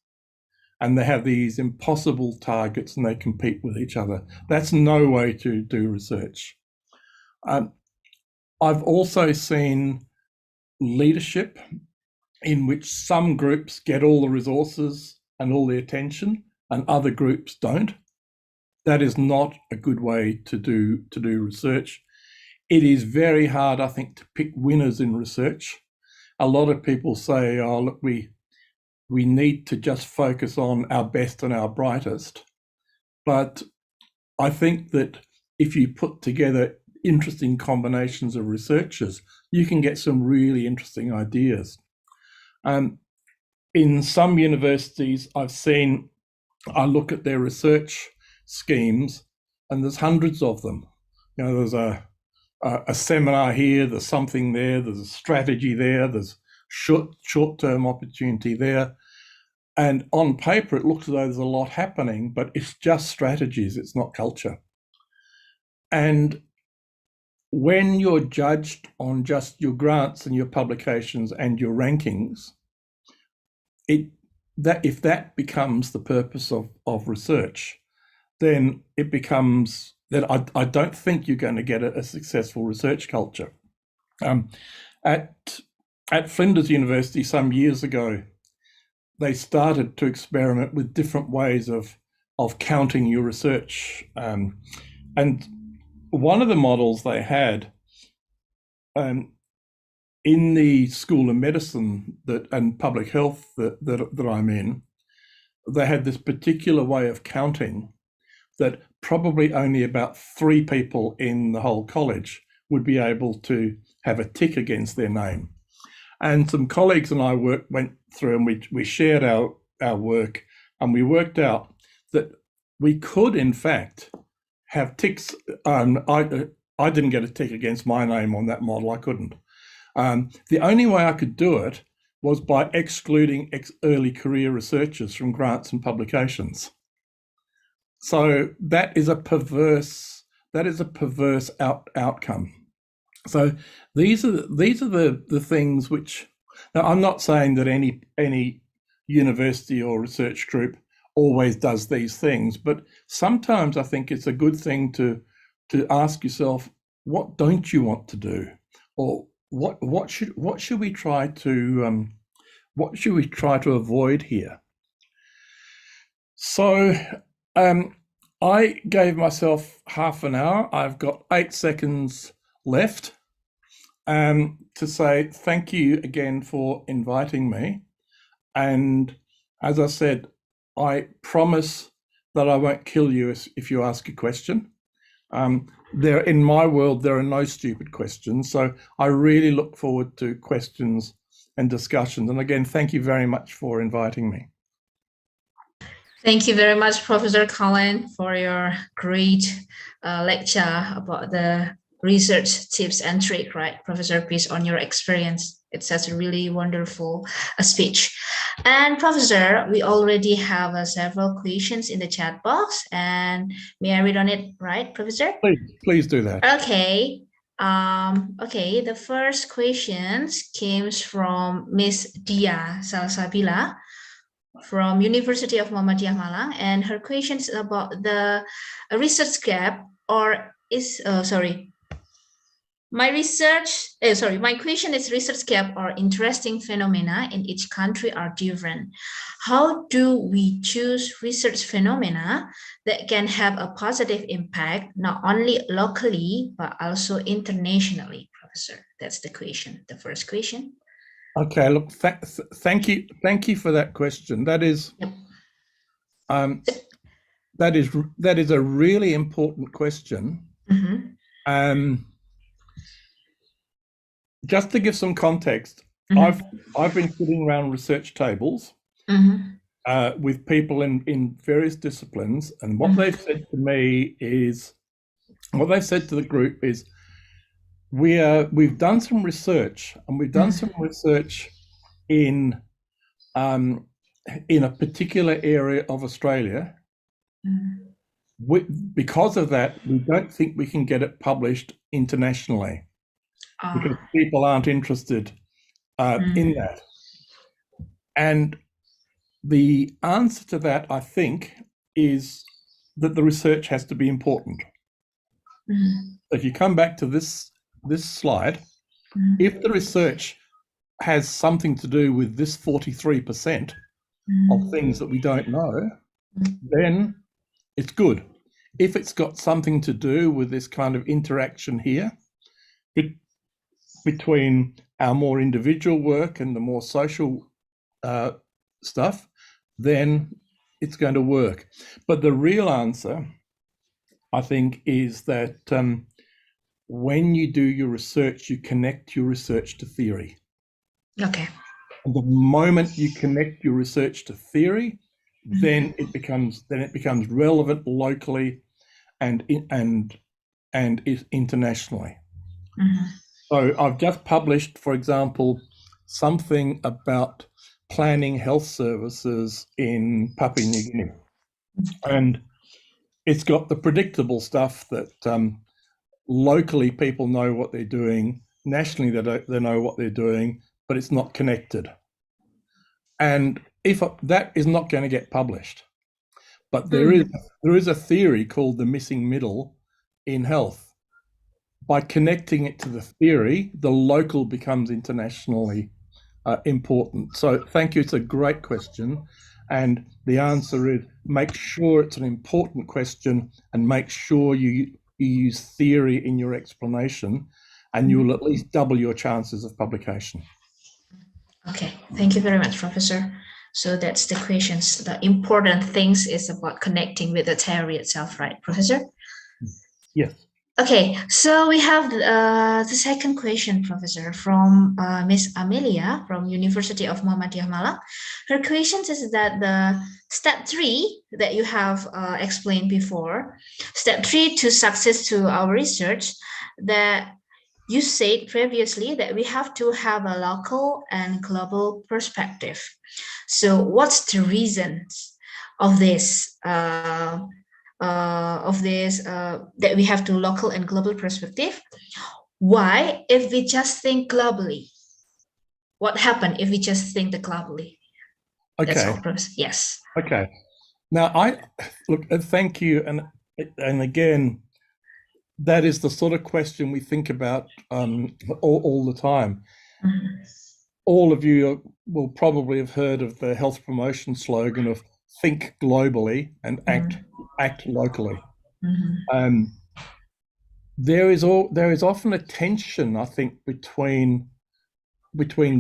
and they have these impossible targets and they compete with each other. That's no way to do research. I've also seen leadership in which some groups get all the resources and all the attention and other groups don't. That is not a good way to do research. It is very hard, I think, to pick winners in research. A lot of people say, oh, look, we need to just focus on our best and our brightest. But I think that if you put together interesting combinations of researchers, you can get some really interesting ideas. In some universities, I look at their research schemes, and there's hundreds of them. You know, there's a seminar here, there's something there, there's a strategy there, there's short-term opportunity there. And on paper, it looks as though there's a lot happening, but it's just strategies, it's not culture. And when you're judged on just your grants and your publications and your rankings, if that becomes the purpose of research, then it becomes that I don't think you're going to get a successful research culture. At Flinders University some years ago, they started to experiment with different ways of counting your research. And one of the models they had in the School of Medicine and Public Health that I'm in, they had this particular way of counting that probably only about 3 people in the whole college would be able to have a tick against their name. And some colleagues and I went through and we shared our work, and we worked out that we could, in fact, have ticks. I didn't get a tick against my name on that model. I couldn't. The only way I could do it was by excluding early career researchers from grants and publications. So that is a perverse outcome. So these are the things which. Now, I'm not saying that any university or research group always does these things, but sometimes I think it's a good thing to ask yourself, what don't you want to do, or what should we try to avoid here? So I gave myself half an hour. I've got 8 seconds left to say thank you again for inviting me. And as I said, I promise that I won't kill you if you ask a question. In my world, there are no stupid questions. So I really look forward to questions and discussions. And again, thank you very much for inviting me. Thank you very much, Professor Colin, for your great lecture about the research tips and trick, right, Professor, based on your experience. It's such a really wonderful speech. And Professor, we already have several questions in the chat box, and may I read on it, right, Professor? Please do that. Okay. Okay, the first questions comes from Miss Dia Salsabila from University of Muhammadiyah Malang, and her question is about the research gap, or is my question is research gap or interesting phenomena in each country are different. How do we choose research phenomena that can have a positive impact, not only locally, but also internationally, Professor? That's the question, the first question. Okay, look, thank you for that question. That is, that is a really important question. Mm-hmm. Just to give some context, mm-hmm. I've been sitting around research tables mm-hmm. With people in various disciplines, and what mm-hmm. they've said to me is, what they've said to the group is, we've done some research, and we've done some research in a particular area of Australia. Because of that, we don't think we can get it published internationally because people aren't interested in that. And the answer to that, I think, is that the research has to be important. If you come back to this slide, if the research has something to do with this 43% of things that we don't know, then it's good. If it's got something to do with this kind of interaction here between our more individual work and the more social stuff, then it's going to work. But the real answer, I think, is that when you do your research, you connect your research to theory. Okay. And the moment you connect your research to theory, then it becomes relevant locally and internationally. So I've just published, for example, something about planning health services in Papua New Guinea, and it's got the predictable stuff that locally people know what they're doing, nationally they know what they're doing, but it's not connected. And if that is not going to get published, but there is a theory called the missing middle in health. By connecting it to the theory, the local becomes internationally important. So thank you. It's a great question. And the answer is make sure it's an important question and make sure you use theory in your explanation, and you will at least double your chances of publication. Okay, thank you very much, Professor. So that's the questions. The important things is about connecting with the theory itself, right, Professor? Yes. Okay, so we have the second question, Professor, from Miss Amelia from University of Muhammadiyah Malang. Her question is that the step 3 that you have explained before, step 3 to success to our research, that you said previously that we have to have a local and global perspective. So what's the reasons of this? That we have to local and global perspective? Why, if we just think globally? What happened if we just think globally? That's Okay. all, Professor. Yes. Okay. Now, thank you, and again, that is the sort of question we think about all the time. Mhm. All of you will probably have heard of the health promotion slogan of "Think globally and act locally." Mhm. There is often a tension, I think, between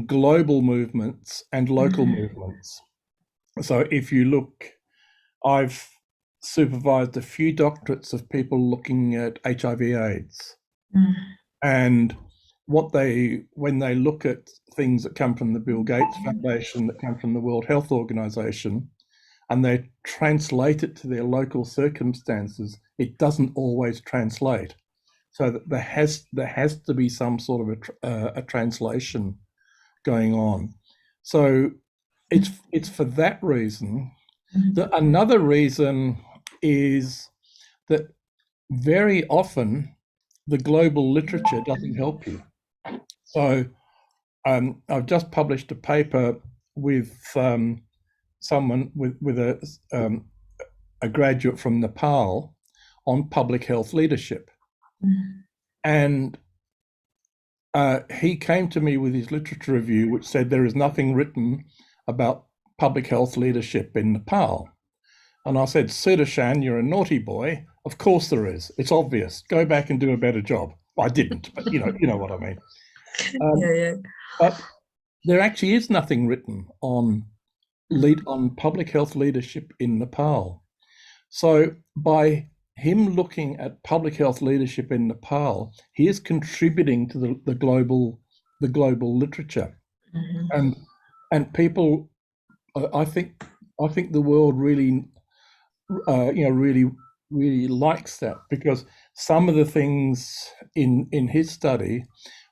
global movements and local movements. So if you look, I've supervised a few doctorates of people looking at HIV/AIDS, and when they look at things that come from the Bill Gates Foundation, that come from the World Health Organization, and they translate it to their local circumstances, it doesn't always translate. So that there has to be some sort of a translation going on. So it's for that reason. Another reason is that very often the global literature doesn't help you. So I've just published a paper with someone with a graduate from Nepal on public health leadership, and he came to me with his literature review, which said there is nothing written about public health leadership in Nepal. And I said, Sudarshan, you're a naughty boy. Of course there is. It's obvious. Go back and do a better job. I didn't, but you know what I mean. Yeah. But there actually is nothing written on public health leadership in Nepal. So by him looking at public health leadership in Nepal, he is contributing to the global literature, and people. I think the world really, really likes that, because some of the things in his study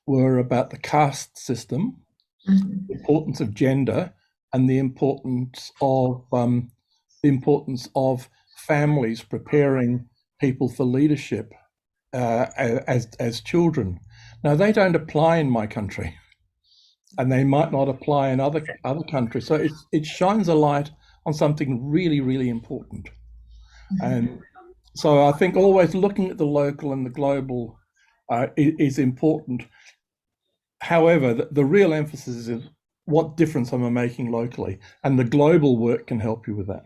were about the caste system, the importance of gender, and the importance of families preparing people for leadership as children. Now, they don't apply in my country, and they might not apply in other countries. So it shines a light on something really, really important. And so I think always looking at the local and the global is important. However, the real emphasis is what difference am I making locally, and the global work can help you with that.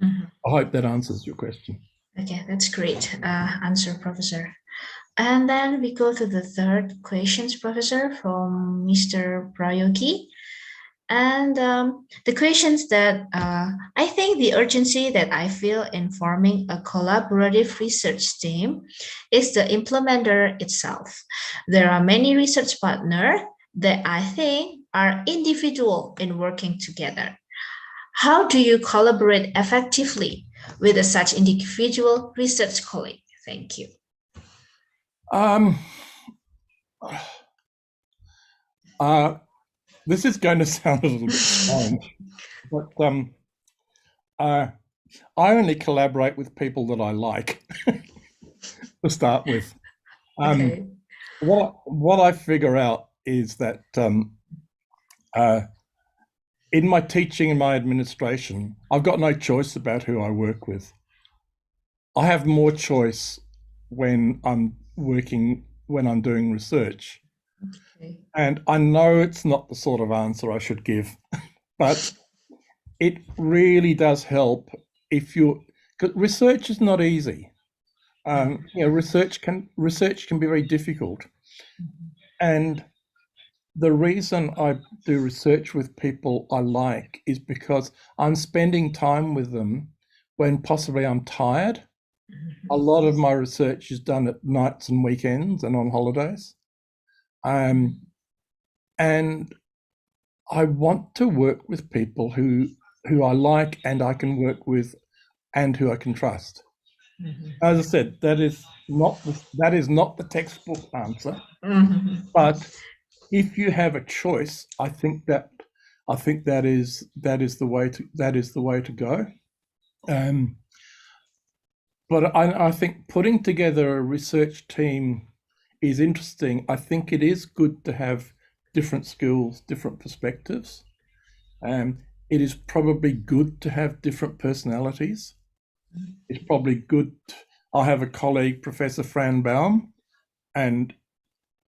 I hope that answers your question. Okay, that's great answer, Professor. And then we go to the third questions, Professor, from Mr. Prayogi. And the questions that I think the urgency that I feel in forming a collaborative research team is the implementer itself. There are many research partners that I think are individual in working together. How do you collaborate effectively with such individual research colleague? Thank you. This is going to sound a little bit strange, but I only collaborate with people that I like to start with. Okay. What I figure out is that in my teaching and my administration, I've got no choice about who I work with. I have more choice when I'm doing research. Okay. And I know it's not the sort of answer I should give, but it really does help because research is not easy. Research can be very difficult. And the reason I do research with people I like is because I'm spending time with them when possibly I'm tired. A lot of my research is done at nights and weekends and on holidays. And I want to work with people who I like and I can work with and who I can trust. As I said, that is not the textbook answer. But if you have a choice, I think that is the way to go. But I think putting together a research team is interesting. I think it is good to have different skills, different perspectives. it is probably good to have different personalities. It's probably good. I have a colleague, Professor Fran Baum, and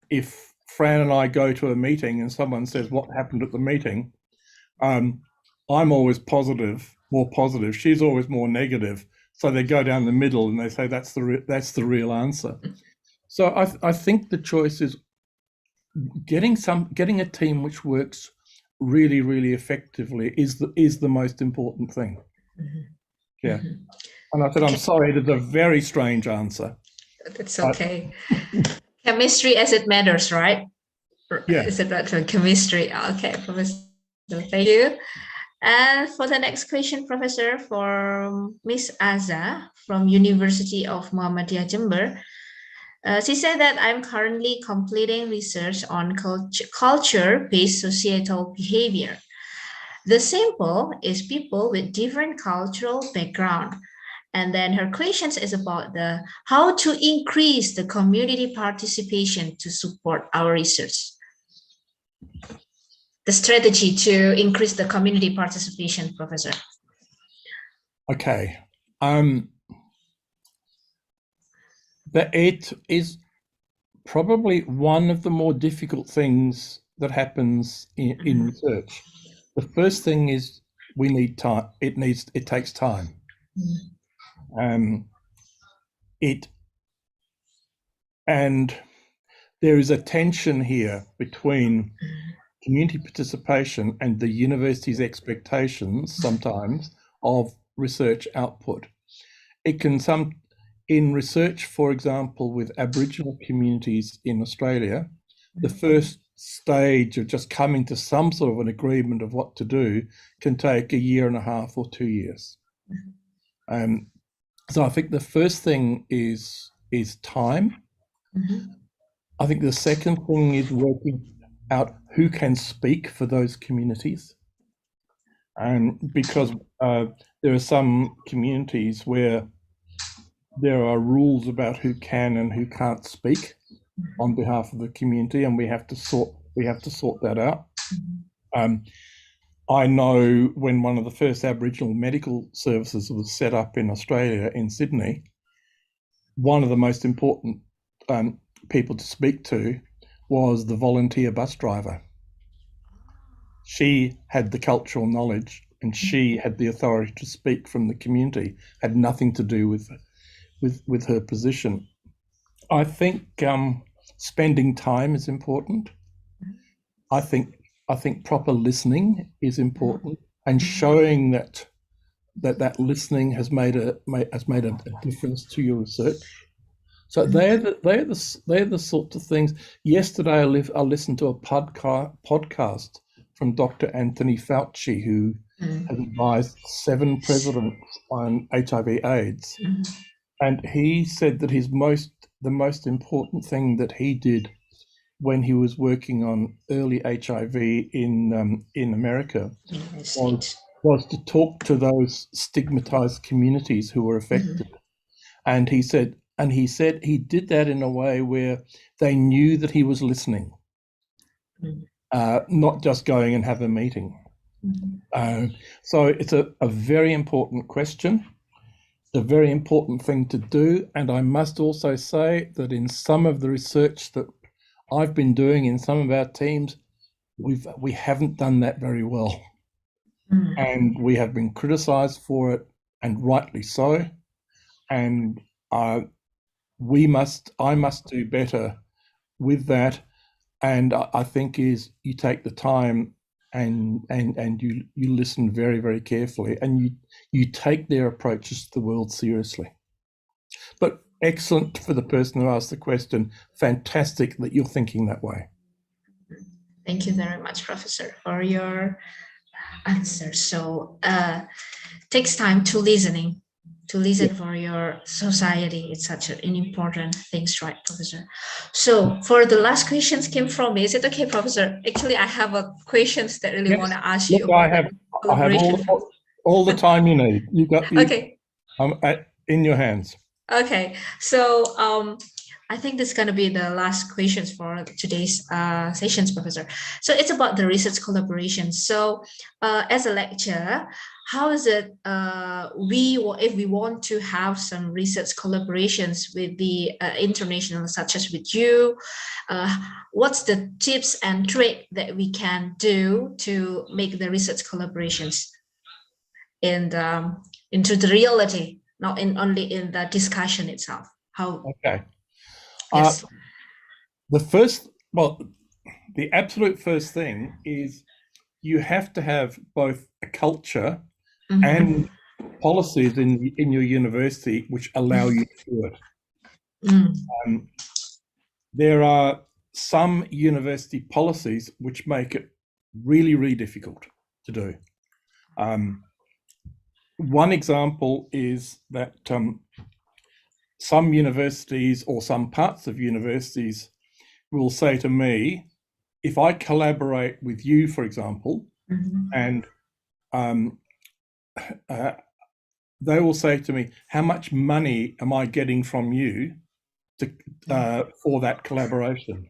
if Fran and I go to a meeting and someone says what happened at the meeting, I'm always more positive. She's always more negative. So they go down the middle and they say that's the real answer. So I think the choice is getting a team which works really, really effectively is the most important thing. Yeah. And I said, I'm sorry, it is a very strange answer. That's okay. Chemistry as it matters, right? Yeah. Is it right for chemistry? Okay, Professor. Thank you. And for the next question, Professor, for Miss Aza from University of Muhammadiyah Jember. She said that I'm currently completing research on culture-based societal behavior. The sample is people with different cultural background. And then her question is about how to increase the community participation to support our research. The strategy to increase the community participation, Professor. Okay. It is probably one of the more difficult things that happens in research. The first thing is we need time. It takes time. And there is a tension here between community participation and the university's expectations sometimes of research output. It can in research, for example, with Aboriginal communities in Australia, the first stage of just coming to some sort of an agreement of what to do can take 1.5 years or 2 years. So I think the first thing is time. I think the second thing is working out who can speak for those communities. And because there are some communities where there are rules about who can and who can't speak on behalf of the community, and we have to sort that out. I know when one of the first Aboriginal medical services was set up in Australia, in Sydney, one of the most important people to speak to was the volunteer bus driver. She had the cultural knowledge and she had the authority to speak from the community, had nothing to do with her position. I think spending time is important. I think proper listening is important, and showing that listening has made a difference to your research. So they're the sorts of things. Yesterday, I listened to a podcast from Dr. Anthony Fauci, who has advised 7 presidents on HIV/AIDS, and he said that the most important thing that he did when he was working on early HIV in America was to talk to those stigmatized communities who were affected. And he said he did that in a way where they knew that he was listening, not just going and have a meeting. So it's a very important question, a very important thing to do. And I must also say that in some of the research that I've been doing in some of our teams, we haven't done that very well. And we have been criticized for it, and rightly so. And I must do better with that. And I think is you take the time and you listen very, very carefully, and you take their approaches to the world seriously. But excellent for the person who asked the question. Fantastic that you're thinking that way. Thank you very much, Professor, for your answer. So takes time to listen for your society. It's such an important thing, right, Professor? So for the last questions came from me. Is it okay, Professor? Actually, I have a questions that I really want to ask you. I have all the time you need. You got okay. In your hands. Okay, so I think this is going to be the last questions for today's sessions, Professor. So it's about the research collaboration. So as a lecturer, how is it if we want to have some research collaborations with the international, such as with you, what's the tips and trick that we can do to make the research collaborations into the reality, not only in the discussion itself? How? Okay. Yes. The absolute first thing is you have to have both a culture and policies in your university which allow you to do it. There are some university policies which make it really, really difficult to do. One example is that some universities or some parts of universities will say to me, if I collaborate with you, for example, and they will say to me, how much money am I getting from you for that collaboration?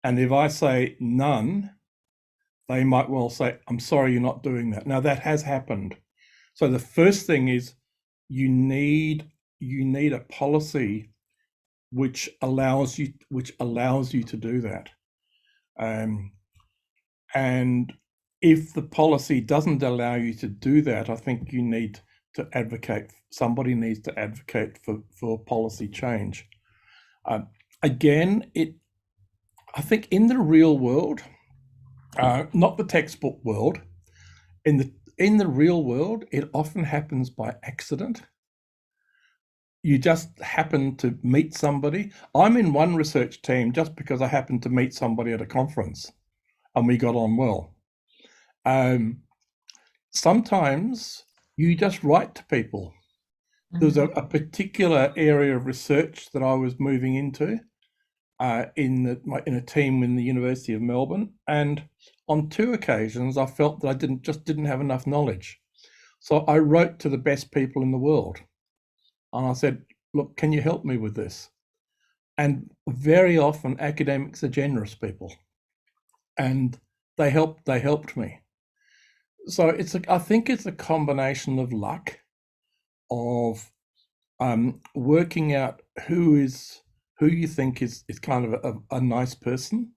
And if I say none, they might well say, I'm sorry, you're not doing that. Now that has happened. So the first thing is you need a policy which allows you to do that. And if the policy doesn't allow you to do that, I think you need to advocate. Somebody needs to advocate for policy change. Again, I think in the real world, not the textbook world, in the real world, it often happens by accident. You just happen to meet somebody. I'm in one research team just because I happened to meet somebody at a conference and we got on well. Sometimes you just write to people. There's a particular area of research that I was moving into in a team in the University of Melbourne, and on 2 occasions I felt that I didn't have enough knowledge. So I wrote to the best people in the world. And I said, look, can you help me with this? And very often academics are generous people, and they helped me. So I think it's a combination of luck, of working out who you think is kind of a nice person,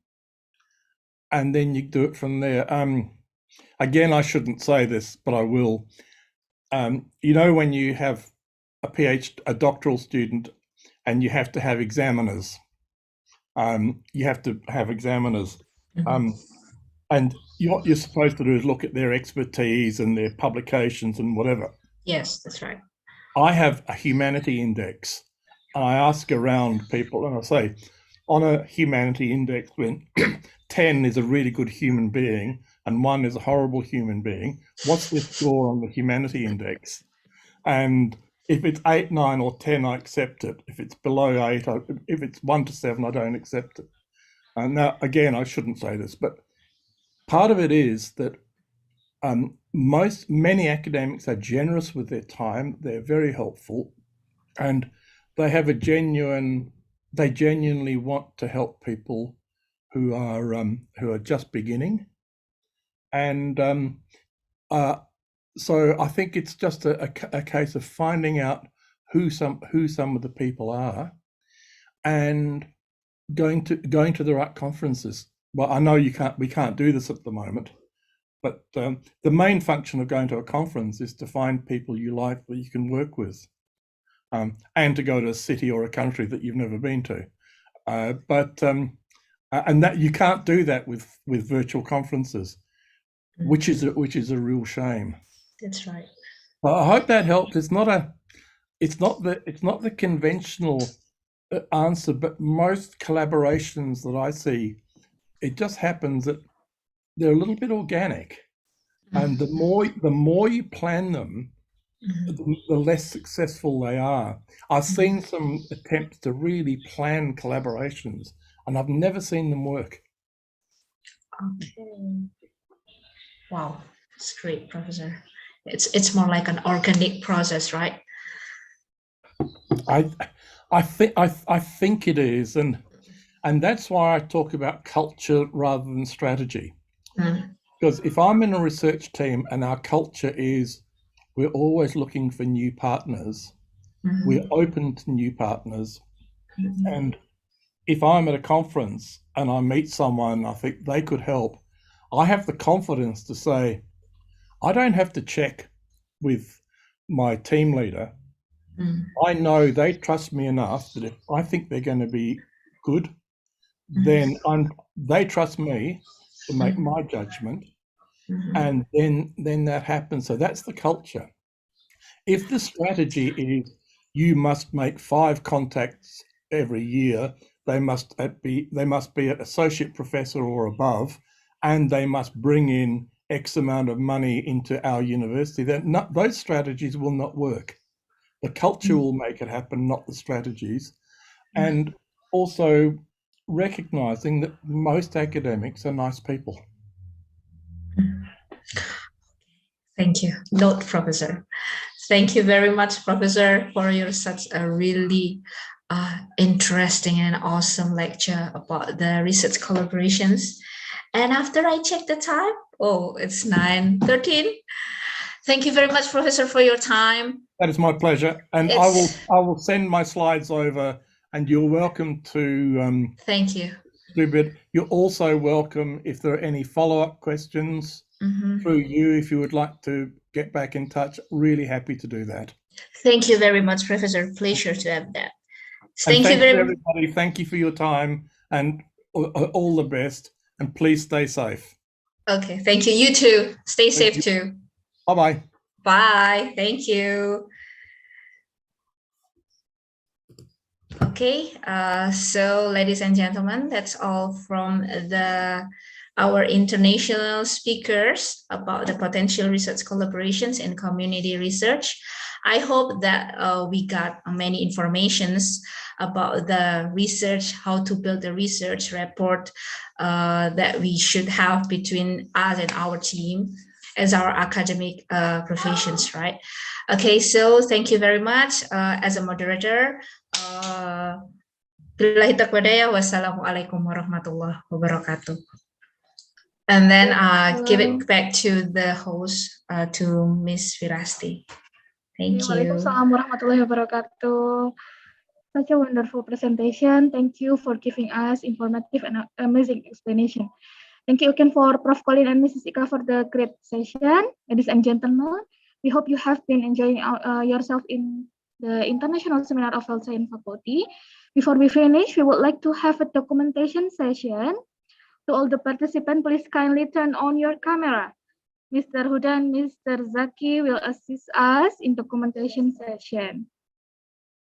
and then you do it from there. Again, I shouldn't say this, but I will. When you have a doctoral student and you have to have examiners, and what you're supposed to do is look at their expertise and their publications and whatever. Yes, that's right. I have a humanity index, and I ask around people and I say, on a humanity index, when 10 is a really good human being and 1 is a horrible human being, what's the score on the humanity index? And if it's 8, 9, or 10, I accept it. If it's below 8, if it's 1 to 7, I don't accept it. Now, again, I shouldn't say this, but part of it is that many academics are generous with their time. They're very helpful, and they have they genuinely want to help people who are just beginning. And so I think it's just a case of finding out who some of the people are, and going to the right conferences. Well, I know we can't do this at the moment, but the main function of going to a conference is to find people you like that you can work with, and to go to a city or a country that you've never been to. And that you can't do that with virtual conferences, which is a real shame. That's right. Well, I hope that helps. It's not the conventional answer, but most collaborations that I see, it just happens that they're a little bit organic, and the more you plan them, the less successful they are. I've seen some attempts to really plan collaborations, and I've never seen them work. Okay. Wow, that's great, Professor. It's more like an organic process, right? I think it is, and that's why I talk about culture rather than strategy. Because if I'm in a research team and our culture is we're always looking for new partners, we're open to new partners, and if I'm at a conference and I meet someone I think they could help, I have the confidence to say, I don't have to check with my team leader. I know they trust me enough that if I think they're going to be good, then they trust me to make my judgment, and then that happens. So that's the culture. If the strategy is you must make 5 contacts every year, they must be at associate professor or above, and they must bring in X amount of money into our university, then those strategies will not work. The culture will make it happen, not the strategies. And also recognizing that most academics are nice people. Thank you. Note, Professor. Thank you very much, Professor, for your such a really interesting and awesome lecture about the research collaborations. And after I check the time, oh, it's 9:13. Thank you very much, Professor, for your time. That is my pleasure. And I will send my slides over, and you're welcome to thank you. Distribute. You're also welcome if there are any follow-up questions through you, if you would like to get back in touch. Really happy to do that. Thank you very much, Professor. Pleasure to have that. Thank you very much, everybody. Thank you for your time, and all the best. And please stay safe. Okay, thank you. You too. Stay safe too. Bye-bye. Bye. Thank you. Okay, so ladies and gentlemen, that's all from our international speakers about the potential research collaborations in community research. I hope that we got many informations about the research, how to build the research report that we should have between us and our team as our academic professions, right? Okay, so thank you very much. As a moderator, billahi taufiq wal wassalamualaikum warahmatullahi wabarakatuh. And then give it back to the host, to Miss Virasti. Thank you. Waalaikumsalam warahmatullahi wabarakatuh. Such a wonderful presentation. Thank you for giving us informative and amazing explanation. Thank you again for Prof. Colin and Mrs. Ika for the great session. Ladies and gentlemen, we hope you have been enjoying yourself in the International Seminar of Health Science Faculty. Before we finish, we would like to have a documentation session. To all the participants, please kindly turn on your camera. Mr. Huda and Mr. Zaki will assist us in documentation session.